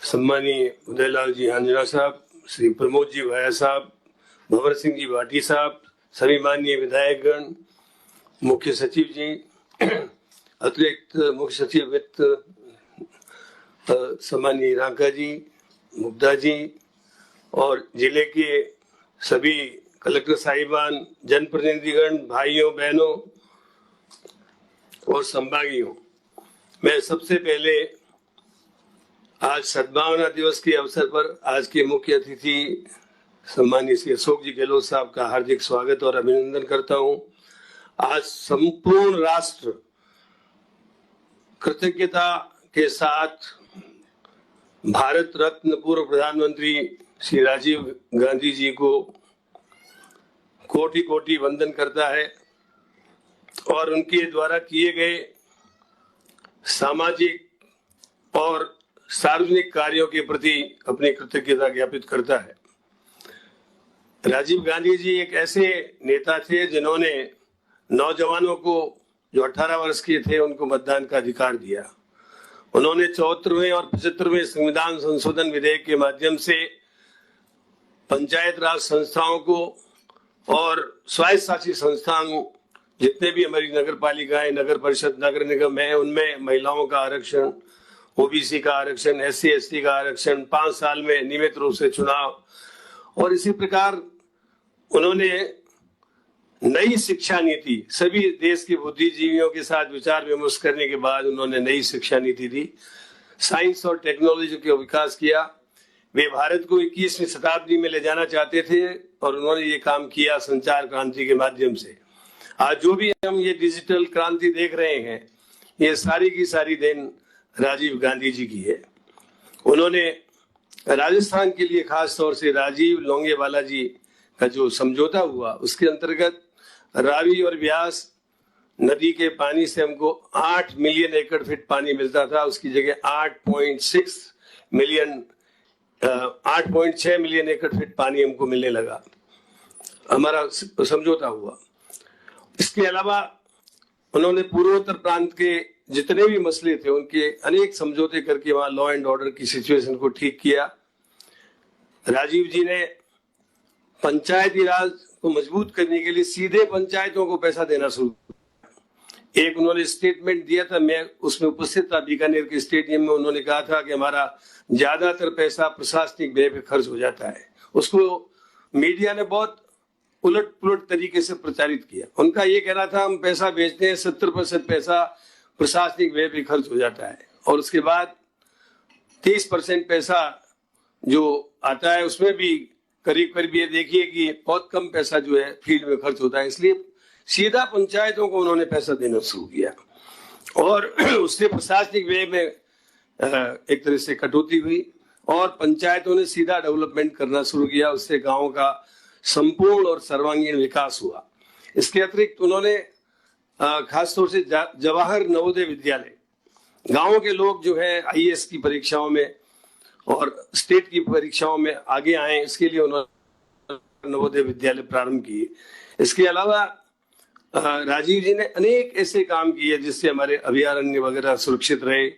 सम्मानीय उदयलाल जी आंजना साहब, श्री प्रमोद जी भाया साहब, भंवर सिंह जी भाटी साहब, सभी माननीय विधायकगण, मुख्य सचिव जी, अतिरिक्त मुख्य सचिव वित्त सम्मानीय रांका जी, मुग्धा जी और जिले के सभी कलेक्टर साहिबान, जनप्रतिनिधिगण, भाइयों बहनों और संभागियों, मैं सबसे पहले आज सद्भावना दिवस के अवसर पर आज के मुख्य अतिथि सम्मानीय श्री अशोक जी गहलोत साहब का हार्दिक स्वागत और अभिनंदन करता हूं। आज संपूर्ण राष्ट्र कृतज्ञता के साथ भारत रत्न पूर्व प्रधानमंत्री श्री राजीव गांधी जी को कोटि कोटि वंदन करता है और उनके द्वारा किए गए सामाजिक और सार्वजनिक कार्यों के प्रति अपनी कृतज्ञता ज्ञापित करता है। राजीव गांधी जी एक ऐसे नेता थे जिन्होंने नौजवानों को जो 18 वर्ष के थे उनको मतदान का अधिकार दिया। उन्होंने 74वें और 75वें संविधान संशोधन विधेयक के माध्यम से पंचायत राज संस्थाओं को और स्वायत्त शासी संस्थाओं जितने भी हमारी नगर पालिकाएं, नगर परिषद, नगर निगम है, उनमें महिलाओं का आरक्षण, ओबीसी का आरक्षण, एससी एसटी का आरक्षण, 5 साल में नियमित रूप से चुनाव, और इसी प्रकार उन्होंने नई शिक्षा नीति, सभी देश के बुद्धिजीवियों के साथ विचार विमर्श करने के बाद उन्होंने नई शिक्षा नीति दी, साइंस और टेक्नोलॉजी का विकास किया। वे भारत को 21वीं शताब्दी में ले जाना चाहते थे और उन्होंने ये काम किया संचार क्रांति के माध्यम से। आज जो भी हम ये डिजिटल क्रांति देख रहे हैं, ये सारी की सारी देन राजीव गांधी जी की है। उन्होंने राजस्थान के लिए खास तौर से राजीव लोंगेवाला जी का जो समझौता हुआ, उसके अंतर्गत रावी और ब्यास नदी के पानी से हमको 8 मिलियन एकड़ फीट पानी मिलता था, उसकी जगह 8.6 मिलियन एकड़ फीट पानी हमको मिलने लगा, हमारा समझौता हुआ। इसके अलावा उन्होंने पूर्वोत्तर प्रांत के जितने भी मसले थे उनके अनेक समझौते करके वहां लॉ एंड ऑर्डर की सिचुएशन को ठीक किया। राजीव जी ने पंचायती राज को मजबूत करने के लिए सीधे पंचायतों को पैसा देना शुरू किया। एक उन्होंने स्टेटमेंट दिया था, मैं उसमें उपस्थित था, बीकानेर के स्टेडियम में। उन्होंने कहा था कि हमारा ज्यादातर पैसा प्रशासनिक व्यय पे खर्च हो जाता है। उसको मीडिया ने बहुत उलट पुलट तरीके से प्रचारित किया। उनका ये कहना था हम पैसा भेजते हैं, 70% पैसा प्रशासनिक व्यय पे खर्च हो जाता है और उसके बाद 30% पैसा जो आता है उसमें भी करीब करीब ये देखिए कि बहुत कम पैसा जो है फील्ड में खर्च होता है। इसलिए सीधा पंचायतों को उन्होंने पैसा देना शुरू किया और उससे प्रशासनिक व्यय में एक तरह से कटौती हुई और पंचायतों ने सीधा डेवलपमेंट करना शुरू किया। उससे गाँव का संपूर्ण और सर्वांगीण विकास हुआ। इसके अतिरिक्त उन्होंने खासतौर से जवाहर नवोदय विद्यालय, गांवों के लोग जो है आईएएस की परीक्षाओं में और स्टेट की परीक्षाओं में आगे आए, इसके लिए उन्होंने नवोदय विद्यालय प्रारंभ किए। इसके अलावा राजीव जी ने अनेक ऐसे काम किए जिससे हमारे अभयारण्य वगैरह सुरक्षित रहे।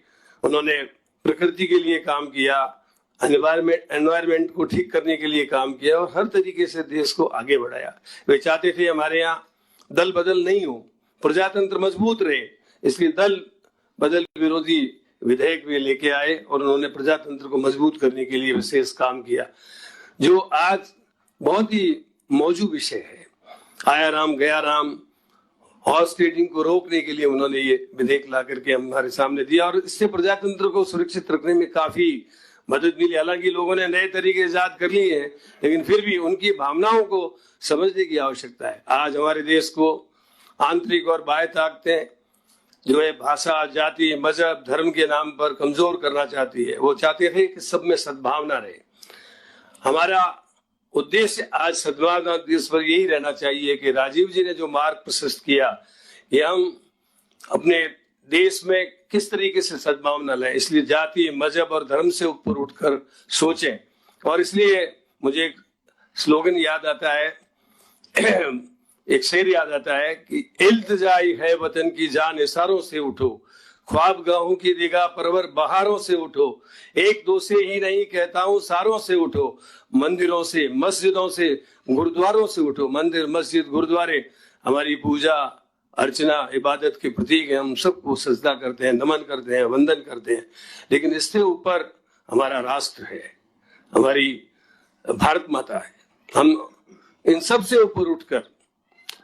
उन्होंने प्रकृति के लिए काम किया, एनवायरमेंट को ठीक करने के लिए काम किया और हर तरीके से देश को आगे बढ़ाया। वे चाहते थे हमारे यहाँ दल बदल नहीं हो, प्रजातंत्र मजबूत रहे, इसलिए दल बदल विरोधी विधेयक भी लेके आए और उन्होंने प्रजातंत्र को मजबूत करने के लिए विशेष काम किया, जो आज बहुत ही मौजूद विषय है। आया राम गया राम, हॉर्स ट्रेडिंग को रोकने के लिए उन्होंने ये विधेयक ला करके हमारे सामने दिया और इससे प्रजातंत्र को सुरक्षित रखने में काफी मदद मिली। हालांकि लोगों ने नए तरीके ईजाद कर लिए हैं, लेकिन फिर भी उनकी भावनाओं को समझने की आवश्यकता है। आज हमारे देश को आंतरिक और बाह्य ताकतें जो है भाषा, जाति, मजहब, धर्म के नाम पर कमजोर करना चाहती है। वो चाहते थे कि सब में सद्भावना रहे। हमारा उद्देश्य आज सद्भावना दिवस पर यही रहना चाहिए कि राजीव जी ने जो मार्ग प्रशस्त किया, ये हम अपने देश में किस तरीके से सद्भावना लाए। इसलिए जाति, मजहब और धर्म से ऊपर उठकर सोचें। और इसलिए मुझे एक स्लोगन याद आता है, एक शेर याद आता है कि इल्तिजाई है वतन की जान इशारों से उठो, ख्वाब गाहों की निगाह परवर बहारों से उठो, एक दो से ही नहीं कहता हूँ सारों से उठो, मंदिरों से, मस्जिदों से, गुरुद्वारों से उठो। मंदिर, मस्जिद, गुरुद्वारे हमारी पूजा अर्चना, इबादत के प्रतीक है। हम सबको सजदा करते हैं, नमन करते हैं, वंदन करते हैं, लेकिन इससे ऊपर हमारा राष्ट्र है, हमारी भारत माता है। हम इन सब से ऊपर उठकर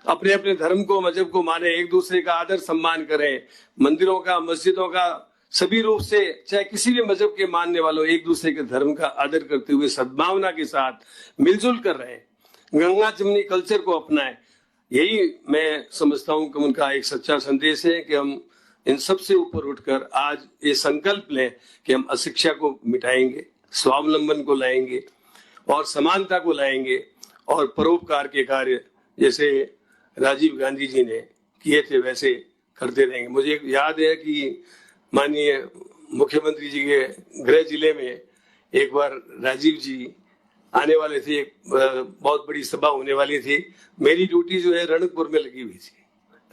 अपने अपने धर्म को, मजहब को माने, एक दूसरे का आदर सम्मान करें, मंदिरों का, मस्जिदों का सभी रूप से चाहे किसी भी मजहब के मानने वालों एक दूसरे के धर्म का आदर करते हुए सद्भावना के साथ मिलजुल कर रहे, गंगा जमुनी कल्चर को अपनाएं। यही मैं समझता हूं कि उनका एक सच्चा संदेश है कि हम इन सब से ऊपर उठकर आज ये संकल्प लें कि हम अशिक्षा को मिटाएंगे, स्वावलंबन को लाएंगे और समानता को लाएंगे और परोपकार के कार्य जैसे राजीव गांधी जी ने किए थे वैसे करते रहेंगे। मुझे याद है कि माननीय मुख्यमंत्री जी के गृह जिले में एक बार राजीव जी आने वाले थे, एक बहुत बड़ी सभा होने वाली थी। मेरी ड्यूटी जो है रणकपुर में लगी हुई थी।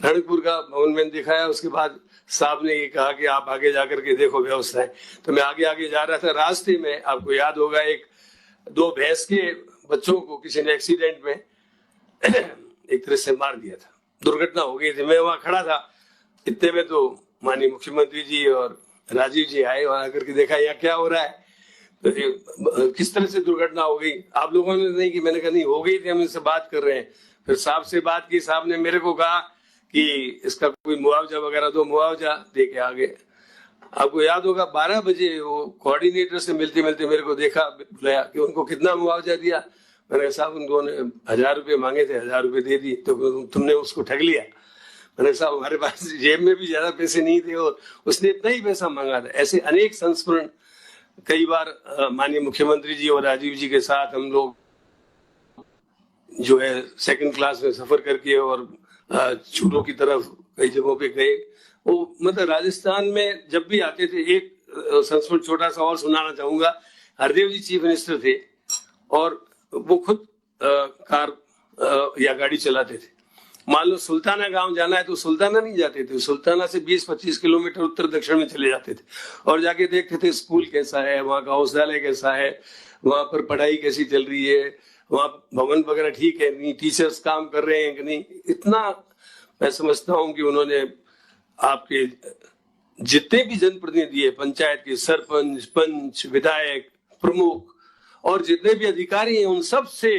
रणकपुर का भवन मैंने दिखाया, उसके बाद साहब ने ये कहा कि आप आगे जाकर के देखो व्यवस्थाएं। तो मैं आगे आगे जा रहा था, रास्ते में आपको याद होगा एक दो भैंस के बच्चों को किसी ने एक्सीडेंट में एक तरह से मार दिया था, दुर्घटना हो गई थी। मैं वहां खड़ा था, इतने में तो माननीय मुख्यमंत्री जी और राजीव जी आए, वहां आकर के देखा यहाँ क्या हो रहा है, तो किस तरह से दुर्घटना हो गई। आप लोगों ने नहीं कि, मैंने कहा नहीं हो गई थी, हम इनसे बात कर रहे हैं। फिर साहब से बात की, साहब ने मेरे को कहा कि इसका कोई मुआवजा वगैरह दो, मुआवजा दे के आ गए। आपको याद होगा 12 बजे वो कोऑर्डिनेटर से मिलते मिलते मेरे को देखा, बुलाया कि उनको कितना मुआवजा दिया। मैंने कहा साहब उनको 1000 रुपये मांगे थे, 1000 रुपये दे दी, तो तुमने उसको ठग लिया। मैंने साहब हमारे पास जेब में भी ज्यादा पैसे नहीं थे और उसने इतना ही पैसा मांगा था। ऐसे अनेक संस्मरण कई बार माननीय मुख्यमंत्री जी और राजीव जी के साथ हम लोग जो है सेकंड क्लास में सफर करके और चूरों की तरफ कई जगहों पे गए। वो मतलब राजस्थान में जब भी आते थे, एक संस्मरण छोटा सा और सुनाना चाहूंगा। हरदेव जी चीफ मिनिस्टर थे और वो खुद कार या गाड़ी चलाते थे। मान लो सुल्ताना गांव जाना है तो सुल्ताना नहीं जाते थे, सुल्ताना से 20-25 किलोमीटर उत्तर दक्षिण में चले जाते थे और जाके देखते थे स्कूल कैसा है, वहाँ का औषधालय कैसा है, वहाँ पर पढ़ाई कैसी चल रही है, वहाँ भवन वगैरह ठीक है नहीं, टीचर्स काम कर रहे हैं कि नहीं। इतना मैं समझता हूँ कि उन्होंने आपके जितने भी जनप्रतिनिधि है, पंचायत के सरपंच, पंच, विधायक, प्रमुख और जितने भी अधिकारी हैं, उन सब से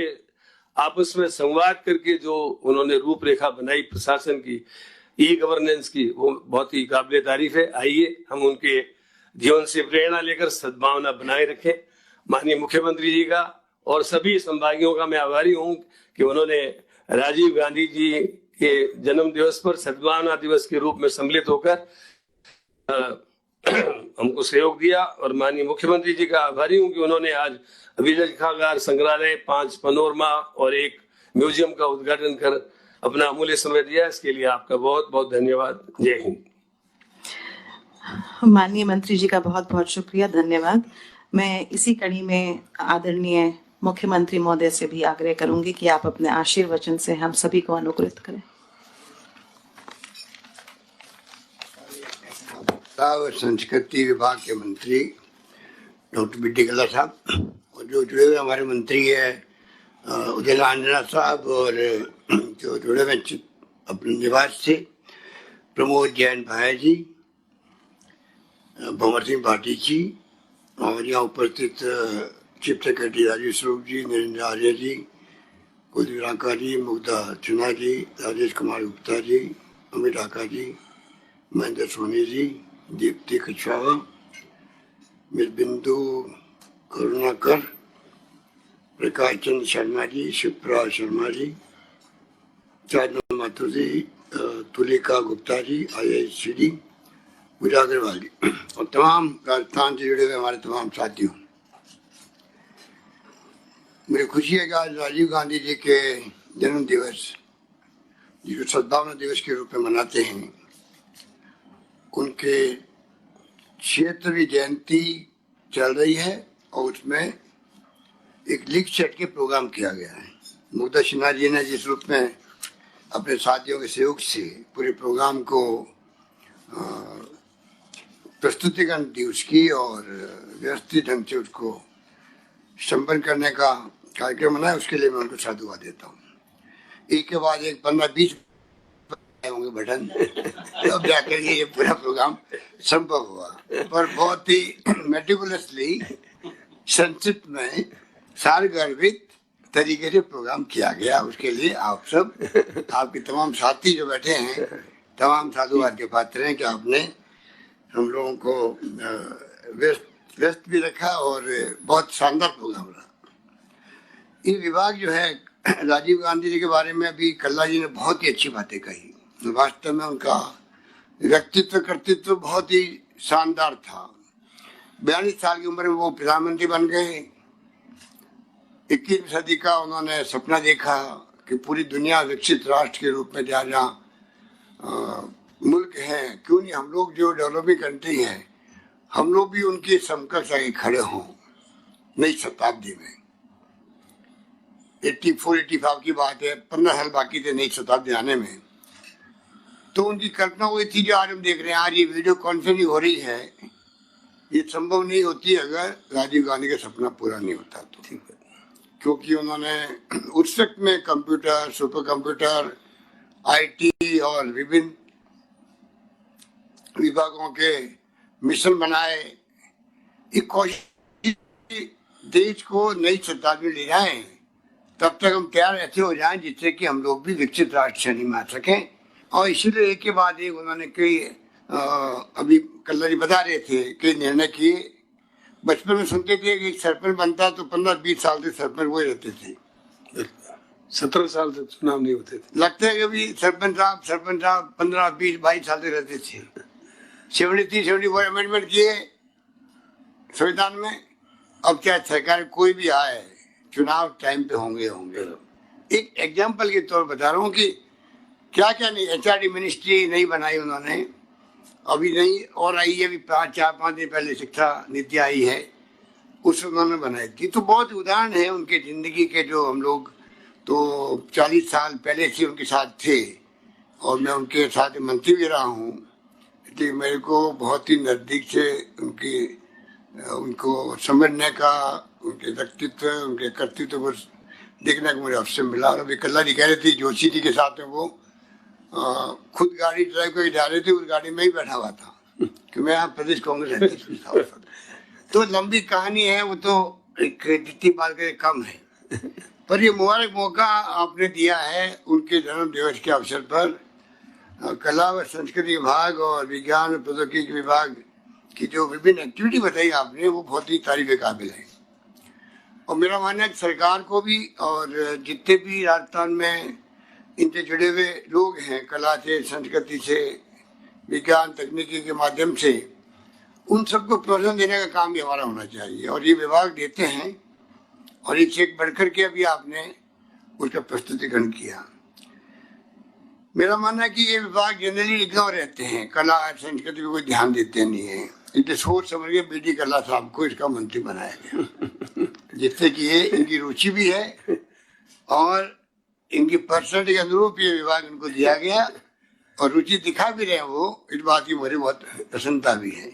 आपस में संवाद करके जो उन्होंने रूपरेखा बनाई प्रशासन की, ई गवर्नेंस की, वो बहुत ही काबिले तारीफ है। आइए हम उनके जीवन से प्रेरणा लेकर सद्भावना बनाए रखें। माननीय मुख्यमंत्री जी का और सभी संभागियों का मैं आभारी हूं कि उन्होंने राजीव गांधी जी के जन्म दिवस पर सद्भावना दिवस के रूप में सम्मिलित होकर हमको सहयोग दिया और माननीय मुख्यमंत्री जी का आभारी हूं कि उन्होंने आज अभिलेखागार, संग्रहालय, 5 पनोरमा और एक म्यूजियम का उद्घाटन कर अपना अमूल्य समय दिया। इसके लिए आपका बहुत बहुत धन्यवाद। जय हिंद। माननीय मंत्री जी का बहुत बहुत शुक्रिया, धन्यवाद। मैं इसी कड़ी में आदरणीय मुख्यमंत्री महोदय से भी आग्रह करूंगी कि आप अपने आशीर्वचन से हम सभी को अनुग्रहित करें। संस्कृति विभाग के मंत्री डॉक्टर बी.डी. कल्ला साहब और जो जुड़े हुए हमारे मंत्री है उदय लांजना साहब और जो जुड़े हुए अपने निवास से प्रमोद जैन भाई जी, भंवर सिंह भाटी जी और यहाँ उपस्थित चीफ सेक्रेटरी राजीव स्वरूप जी, नरेंद्र आर्य जी, कुलदीप रांका जी, मुग्धा चुना जी, राजेश कुमार गुप्ता जी, अमित आका जी, महेंद्र सोनी जी, दीप्ति कुशवाहा, मिस बिंदु करुणाकर, प्रकाश चंद्र शर्मा जी, शिप्रा शर्मा जी, चांदना माथुर जी, तुलिका गुप्ता जी, IIC जी, पूजा अग्रवाल जी और तमाम राजस्थान से जुड़े हुए हमारे तमाम साथियों, मुझे खुशी है कि आज राजीव गांधी जी के जन्म दिवस जो सद्भावना दिवस के रूप में मनाते हैं, उनके 76वीं जयंती चल रही है और उसमें एक लिख सेट के प्रोग्राम किया गया है। मुग्धा सिन्हा जी ने जिस रूप में अपने साथियों के सहयोग से पूरे प्रोग्राम को प्रस्तुतिकरण दी उसकी और व्यवस्थित ढंग से उसको संपन्न करने का कार्यक्रम बनाया, उसके लिए मैं उनको साधुवाद देता हूँ। एक के बाद एक 15-20 होंगे बटन तब जाकर ये पूरा प्रोग्राम संभव हुआ, पर बहुत ही मेटिकुलसली संक्षिप्त में सारगर्भित तरीके से प्रोग्राम किया गया। उसके लिए आप सब, आपके तमाम साथी जो बैठे हैं, तमाम साधुवाद के पात्र हैं कि आपने हम लोगों को व्यस्त भी रखा और बहुत शानदार प्रोग्राम रहा। ये विभाग जो है राजीव गांधी जी के बारे में अभी कल्ला जी ने बहुत ही अच्छी बातें कही। वास्तव में उनका व्यक्तित्व कर्तृत्व बहुत ही शानदार था। 42 साल की उम्र में वो प्रधानमंत्री बन गए। 21वीं सदी का उन्होंने सपना देखा कि पूरी दुनिया विकसित राष्ट्र के रूप में जहाँ मुल्क है, क्यों नहीं हम लोग जो डेवलपिंग कंट्री हैं, हम लोग भी उनके समकक्ष आगे खड़े हों नई शताब्दी में। 84-85 की बात है, 15 साल बाकी थे नई शताब्दी आने में। तो उनकी कल्पना वही थी जो आज हम देख रहे हैं। आज ये वीडियो कॉन्फ्रेंसिंग हो रही है, ये संभव नहीं होती अगर राजीव गांधी का सपना पूरा नहीं होता तो। ठीक है, क्योंकि उन्होंने उस वक्त में कंप्यूटर, सुपर कंप्यूटर, IT और विभिन्न विभागों के मिशन बनाए। एक कोशिश देश को नई शताब्दी में ले जाएं, तब तक हम तैयार ऐसे हो जाएं जिससे कि हम लोग भी विकसित राष्ट्र श्रेणी में आ सकें। और इसीलिए एक के बाद एक उन्होंने कई अभी कल्ला जी बता रहे थे कि निर्णय किए। बचपन में सुनते थे कि सरपंच बनता तो 15-20 साल से सरपंच वही रहते थे, 17 साल तक चुनाव नहीं होते थे। लगता है कि अभी सरपंच साहब 15-20-22 साल तक रहते थे। 73-74 अमेंडमेंट किए संविधान में। अब क्या सरकार कोई भी आए, चुनाव टाइम पे होंगे। एक एग्जाम्पल के तौर पर बता रहा हूँ कि क्या क्या नहीं। HRD मिनिस्ट्री नहीं बनाई उन्होंने, अभी नहीं और आई है, अभी 4-5 दिन पहले शिक्षा नीति आई है, उस उन्होंने बनाई थी। तो बहुत उदाहरण है उनके जिंदगी के, जो हम लोग तो 40 साल पहले से उनके साथ थे और मैं उनके साथ मंत्री भी रहा हूँ, इसलिए मेरे को बहुत ही नज़दीक से उनको समझने का, उनके व्यक्तित्व, उनके कर्तृत्व को देखने का मुझे अवसर मिला। और अभी कल्ला जी कह रहे थे जोशी जी के साथ में वो खुद गाड़ी ड्राइव करके जा रहे थे, उस गाड़ी में ही बैठा हुआ था कि मैं यहाँ प्रदेश कांग्रेस अध्यक्ष था। तो लंबी कहानी है, वो तो एक जितनी बात करें कम है। पर ये मुबारक मौका आपने दिया है उनके जन्म दिवस के अवसर पर। कला व संस्कृति विभाग और विज्ञान और प्रौद्योगिकी विभाग की जो विभिन्न एक्टिविटी बताई आपने, वो बहुत ही तारीफ के काबिल है। और मेरा मानना है कि सरकार को भी और जितने भी राजस्थान में इनसे जुड़े हुए लोग हैं, कला से, संस्कृति से, विज्ञान तकनीकी के माध्यम से, उन सबको प्रोत्साहन देने का काम भी हमारा होना चाहिए। और ये विभाग देते हैं और इससे एक बढ़कर के अभी आपने उसका प्रस्तुतिकरण किया। मेरा मानना है कि ये विभाग जनरली इग्नोर रहते हैं, कला संस्कृति को कोई ध्यान देते नहीं है। इसलिए सोच समझ के BD कल्ला साहब को इसका मंत्री बनाया गया, जिससे कि ये इनकी रुचि भी है और इनकी पर्सनैलिटी के अनुरूप ये विभाग इनको दिया गया और रुचि दिखा भी रहे हैं वो, इस बात की मुझे बहुत प्रसन्नता भी है।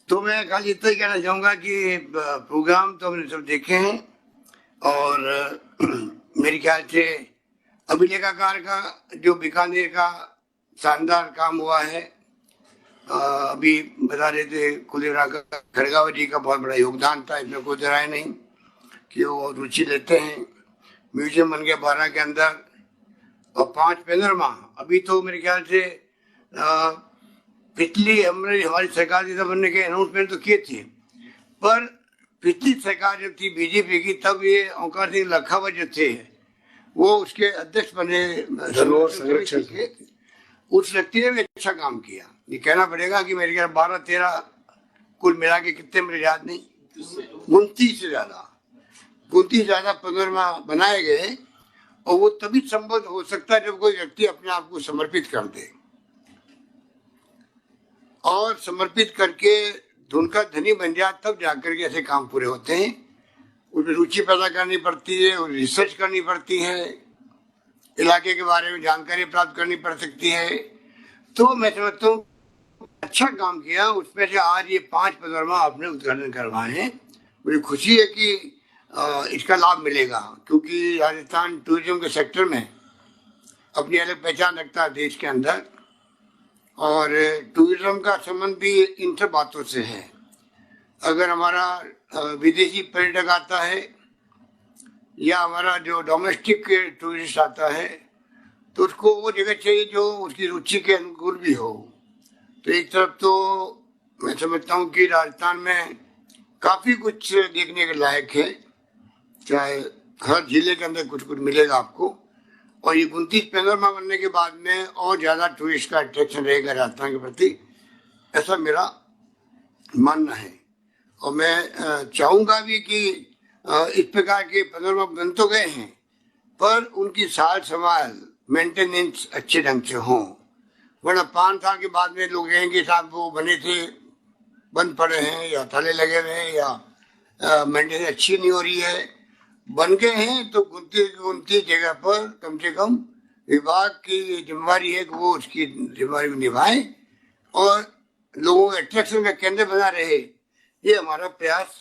तो मैं खाली इतना ही कहना चाहूँगा कि प्रोग्राम तो हमने सब देखे हैं और मेरे ख्याल से अभिलेखागार का जो बीकानेर का शानदार काम हुआ है, अभी बता रहे थे कुलदेव खड़गावत जी का बहुत बड़ा योगदान था, इसमें कोई राय नहीं कि वो रुचि लेते हैं। म्यूजियम बन गया 12 के अंदर और 5 पैनोरमा। अभी तो मेरे ख्याल से पिछली हमारी सरकार जैसा बनने के अनाउंसमेंट तो किए थे, पर पिछली सरकार जब थी बीजेपी की, तब ये ओंकार सिंह लखावत जो थे वो उसके अध्यक्ष बने धरोहर संरक्षण के। उस व्यक्ति ने भी अच्छा काम किया। ये कहना पड़ेगा कि मेरे ख्याल 12-13 कुल मिला के कितने मुझे याद नहीं, 29 से ज्यादा पैनोरमा बनाए गए। और वो तभी संभव हो सकता है जब कोई व्यक्ति अपने आप को समर्पित कर दे और समर्पित करके धुन का धनी बन जाए, तब जाकर के ऐसे काम पूरे होते हैं। उसमें रुचि पैदा करनी पड़ती है और रिसर्च करनी पड़ती है, इलाके के बारे में जानकारी प्राप्त करनी पड़ सकती है। तो मैं समझता हूँ अच्छा काम किया। उसमें से आज ये 5 पैनोरमा आपने उद्घाटन करवाए हैं। मुझे खुशी है कि इसका लाभ मिलेगा, क्योंकि राजस्थान टूरिज्म के सेक्टर में अपनी अलग पहचान रखता है देश के अंदर, और टूरिज्म का संबंध भी इन सब बातों से है। अगर हमारा विदेशी पर्यटक आता है या हमारा जो डोमेस्टिक टूरिस्ट आता है, तो उसको वो जगह चाहिए जो उसकी रुचि के अनुकूल भी हो। तो एक तरफ तो मैं समझता हूँ कि राजस्थान में काफी कुछ देखने के लायक है, चाहे हर जिले के अंदर कुछ कुछ मिलेगा आपको, और ये 29 पैनोरमा बनने के बाद में और ज्यादा टूरिस्ट का अट्रैक्शन रहेगा राजस्थान के प्रति, ऐसा मेरा मानना है। और मैं चाहूंगा भी कि इस प्रकार के पैनोरमा बन तो गए हैं, पर उनकी साल संभाल मेंटेनेंस अच्छे ढंग से हो, वरना 5 साल के बाद में लोग कहेंगे साहब वो बने थे बंद पड़े हैं या ताले लगे हुए हैं या मेंटेनेंस अच्छी नहीं हो रही है। बन गए हैं तो 29 जगह पर कम से कम विभाग की जिम्मेवारी है कि वो उसकी जिम्मेवारी निभाए और लोगों के अट्रैक्शन का केंद्र बना रहे। ये हमारा प्रयास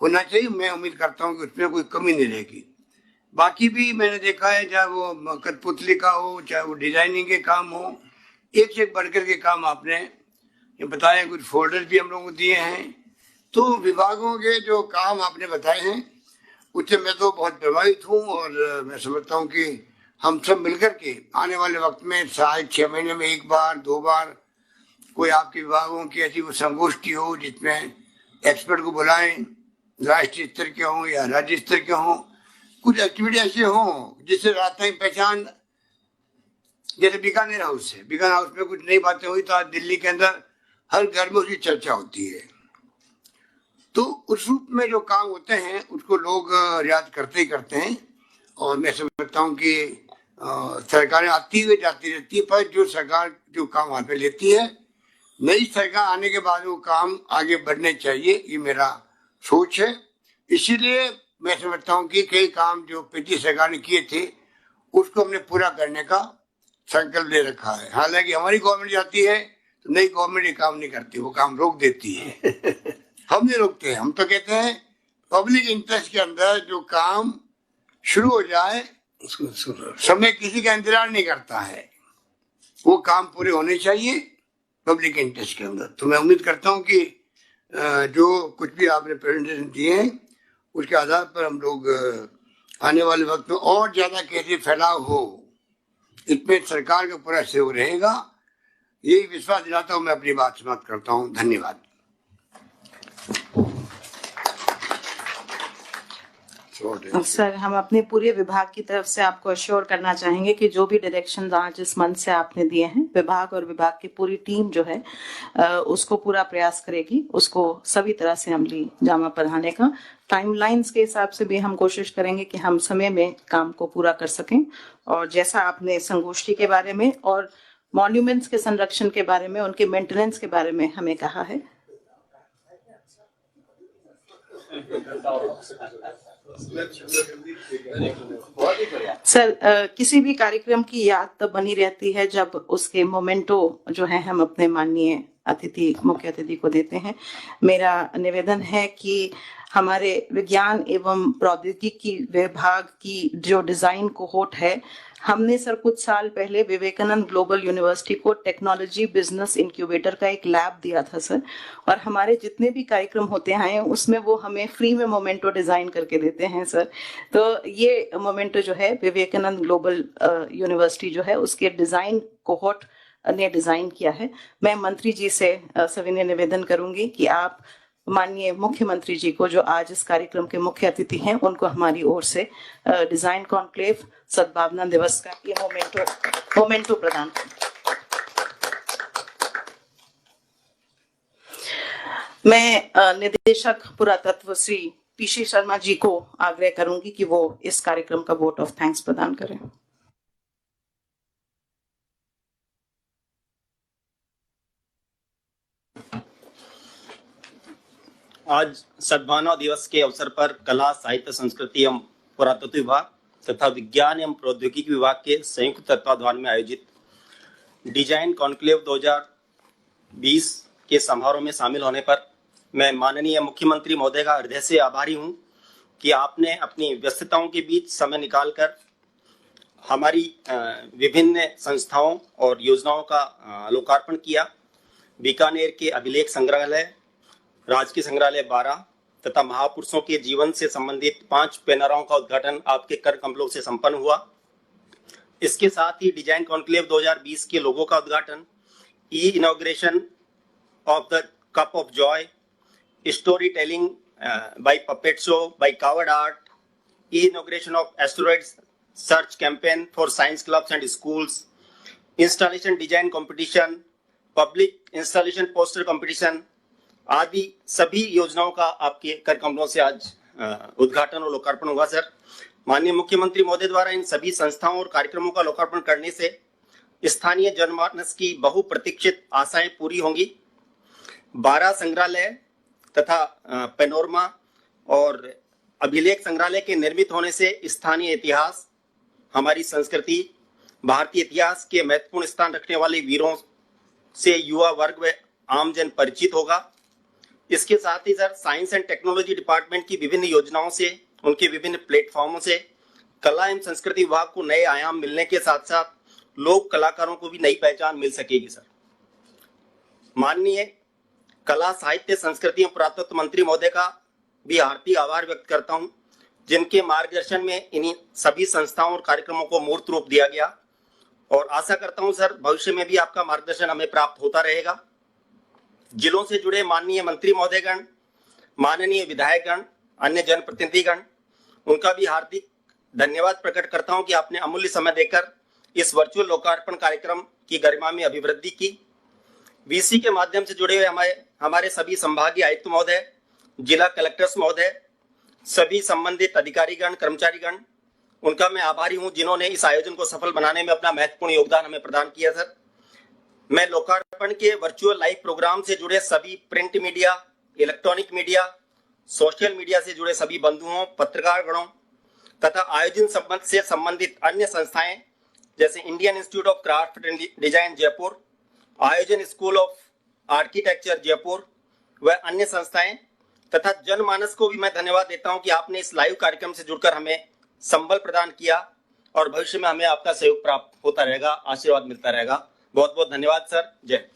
होना चाहिए। मैं उम्मीद करता हूँ कि उसमें कोई कमी नहीं रहेगी। बाकी भी मैंने देखा है, चाहे वो कठपुतली का हो, चाहे वो डिजाइनिंग के काम हो, एक से एक बढ़कर के काम आपने ये बताया। कुछ फोल्डर्स भी हम लोगों को दिए हैं। तो विभागों के जो काम आपने बताए हैं उससे मैं तो बहुत प्रभावित हूँ और मैं समझता हूँ कि हम सब मिलकर के आने वाले वक्त में साल 6 महीने में 1 बार 2 बार कोई आपके विभागों की ऐसी कोई संगोष्ठी हो जिसमें एक्सपर्ट को बुलाएं, राष्ट्रीय स्तर के हों या राज्य स्तर के हों, कुछ एक्टिविटी ऐसे हों जिससे राजस्थान की पहचान, जैसे बीकानेर हाउस है, बीकानेर हाउस में कुछ नई बातें हुई तो आज दिल्ली के अंदर हर घर में उसकी चर्चा होती है। तो उस रूप में जो काम होते हैं उसको लोग याद करते ही करते हैं। और मैं समझता हूँ कि सरकारें आती हुई जाती रहती है, पर जो सरकार जो काम हाथ में लेती है, नई सरकार आने के बाद वो काम आगे बढ़ने चाहिए, ये मेरा सोच है। इसीलिए मैं समझता हूँ कि कई काम जो पिछली सरकार ने किए थे उसको हमने पूरा करने का संकल्प ले रखा है। हालांकि हमारी गवर्नमेंट जाती है तो नई गवर्नमेंट ये काम नहीं करती, वो काम रोक देती है। हम नहीं रोकते हैं, हम तो कहते हैं पब्लिक इंटरेस्ट के अंदर जो काम शुरू हो जाए समय किसी का इंतजार नहीं करता है, वो काम पूरे होने चाहिए पब्लिक इंटरेस्ट के अंदर। तो मैं उम्मीद करता हूँ कि जो कुछ भी आपने प्रेजेंटेशन दिए हैं उसके आधार पर हम लोग आने वाले वक्त में और ज्यादा कैसे फैलाव हो, इसमें सरकार का पूरा सहयोग रहेगा, यही विश्वास दिलाता हूँ। मैं अपनी बात समाप्त करता हूँ। धन्यवाद। सर, हम अपने पूरे विभाग की तरफ से आपको अश्योर करना चाहेंगे कि जो भी डायरेक्शन आज इस मंच से आपने दिए हैं, विभाग और विभाग की पूरी टीम जो है उसको पूरा प्रयास करेगी, उसको सभी तरह से अमली जामा पहनाने का। टाइमलाइंस के हिसाब से भी हम कोशिश करेंगे कि हम समय में काम को पूरा कर सकें। और जैसा आपने संगोष्ठी के बारे में और मॉन्यूमेंट्स के संरक्षण के बारे में, उनके मेंटेनेंस के बारे में हमें कहा है, सर, किसी भी कार्यक्रम की याद तब बनी रहती है जब उसके मोमेंटो जो है हम अपने माननीय अतिथि, मुख्य अतिथि को देते हैं। मेरा निवेदन है कि हमारे विज्ञान एवं प्रौद्योगिकी विभाग की जो डिजाइन कोहोर्ट है, हमने सर कुछ साल पहले विवेकानंद ग्लोबल यूनिवर्सिटी को टेक्नोलॉजी बिजनेस इंक्यूबेटर का एक लैब दिया था सर, और हमारे जितने भी कार्यक्रम होते हैं उसमें वो हमें फ्री में मोमेंटो डिजाइन करके देते हैं सर। तो ये मोमेंटो जो है विवेकानंद ग्लोबल यूनिवर्सिटी जो है उसके डिजाइन कोहोर्ट ने डिजाइन किया है। मैं मंत्री जी से सविनय निवेदन करूंगी कि आप माननीय मुख्यमंत्री जी को, जो आज इस कार्यक्रम के मुख्य अतिथि हैं, उनको हमारी ओर से डिजाइन कॉन्क्लेव सद्भावना दिवस का ये मोमेंटो प्रदान करें। मैं निदेशक पुरातत्व श्री पीसी शर्मा जी को आग्रह करूंगी कि वो इस कार्यक्रम का वोट ऑफ थैंक्स प्रदान करें। आज सद्भावना दिवस के अवसर पर कला, साहित्य, संस्कृति एवं पुरातत्व विभाग तथा विज्ञान एवं प्रौद्योगिकी विभाग के संयुक्त तत्वाधान में आयोजित डिजाइन कॉन्क्लेव 2020 के समारोह में शामिल होने पर मैं माननीय मुख्यमंत्री महोदय का हृदय से आभारी हूं कि आपने अपनी व्यस्तताओं के बीच समय निकालकर हमारी विभिन्न संस्थाओं और योजनाओं का लोकार्पण किया। बीकानेर के अभिलेख संग्रहालय, राजकीय संग्रहालय 12 तथा महापुरुषों के जीवन से संबंधित 5 पैनोरामाओं का उद्घाटन आपके कर कमलों से संपन्न हुआ। इसके साथ ही डिजाइन कॉन्क्लेव 2020 के लोगों का उद्घाटन, ई inauguration of the Cup of Joy, storytelling by puppet show, by covered art, inauguration of asteroids search campaign for science clubs and schools, installation design competition, public installation poster competition आदि सभी योजनाओं का आपके कर कमलों से आज उद्घाटन और लोकार्पण होगा सर। माननीय मुख्यमंत्री महोदय द्वारा इन सभी संस्थाओं और कार्यक्रमों का लोकार्पण करने से स्थानीय जनमानस की बहुप्रतीक्षित आशाएं पूरी होंगी। 12 संग्रहालय तथा पेनोरमा और अभिलेख संग्रहालय के निर्मित होने से स्थानीय इतिहास, हमारी संस्कृति, भारतीय इतिहास के महत्वपूर्ण स्थान रखने वाले वीरों से युवा वर्ग व आमजन परिचित होगा। इसके साथ ही sir science and technology department की विभिन्न योजनाओं से, उनके विभिन्न प्लेटफॉर्मों से कला एवं संस्कृति विभाग को नए आयाम मिलने के साथ साथ लोक कलाकारों को भी नई पहचान मिल सकेगी सर। माननीय कला साहित्य संस्कृति एवं पुरातत्व मंत्री महोदय का भी हार्दिक आभार व्यक्त करता हूं, जिनके मार्गदर्शन में इन्हीं सभी संस्थाओं और कार्यक्रमों को मूर्त रूप दिया गया और आशा करता हूं सर भविष्य में भी आपका मार्गदर्शन हमें प्राप्त होता रहेगा। जिलों से जुड़े माननीय मंत्री महोदयगण, माननीय विधायकगण, अन्य जनप्रतिनिधिगण, उनका भी हार्दिक धन्यवाद प्रकट करता हूं कि आपने अमूल्य समय देकर इस वर्चुअल लोकार्पण कार्यक्रम की गरिमा में अभिवृद्धि की। वीसी के माध्यम से जुड़े हुए हमारे सभी संभागीय आयुक्त महोदय, जिला कलेक्टर्स महोदय, सभी संबंधित अधिकारीगण, कर्मचारीगण, उनका मैं आभारी हूं जिन्होंने इस आयोजन को सफल बनाने में अपना महत्वपूर्ण योगदान हमें प्रदान किया सर। मैं लोकार्पण के वर्चुअल लाइव प्रोग्राम से जुड़े सभी print media, electronic media, social media से जुड़े सभी बंधुओं, पत्रकार गणों तथा आयोजन से संबंधित अन्य संस्थाएं जैसे Indian institute of craft and design Jaipur, आयोजन स्कूल ऑफ आर्किटेक्चर जयपुर व अन्य संस्थाएं तथा जनमानस को भी मैं धन्यवाद देता हूं कि आपने इस लाइव कार्यक्रम से जुड़कर हमें संबल प्रदान किया और भविष्य में हमें आपका सहयोग प्राप्त होता रहेगा, आशीर्वाद मिलता रहेगा। बहुत बहुत धन्यवाद सर। जय हिंद।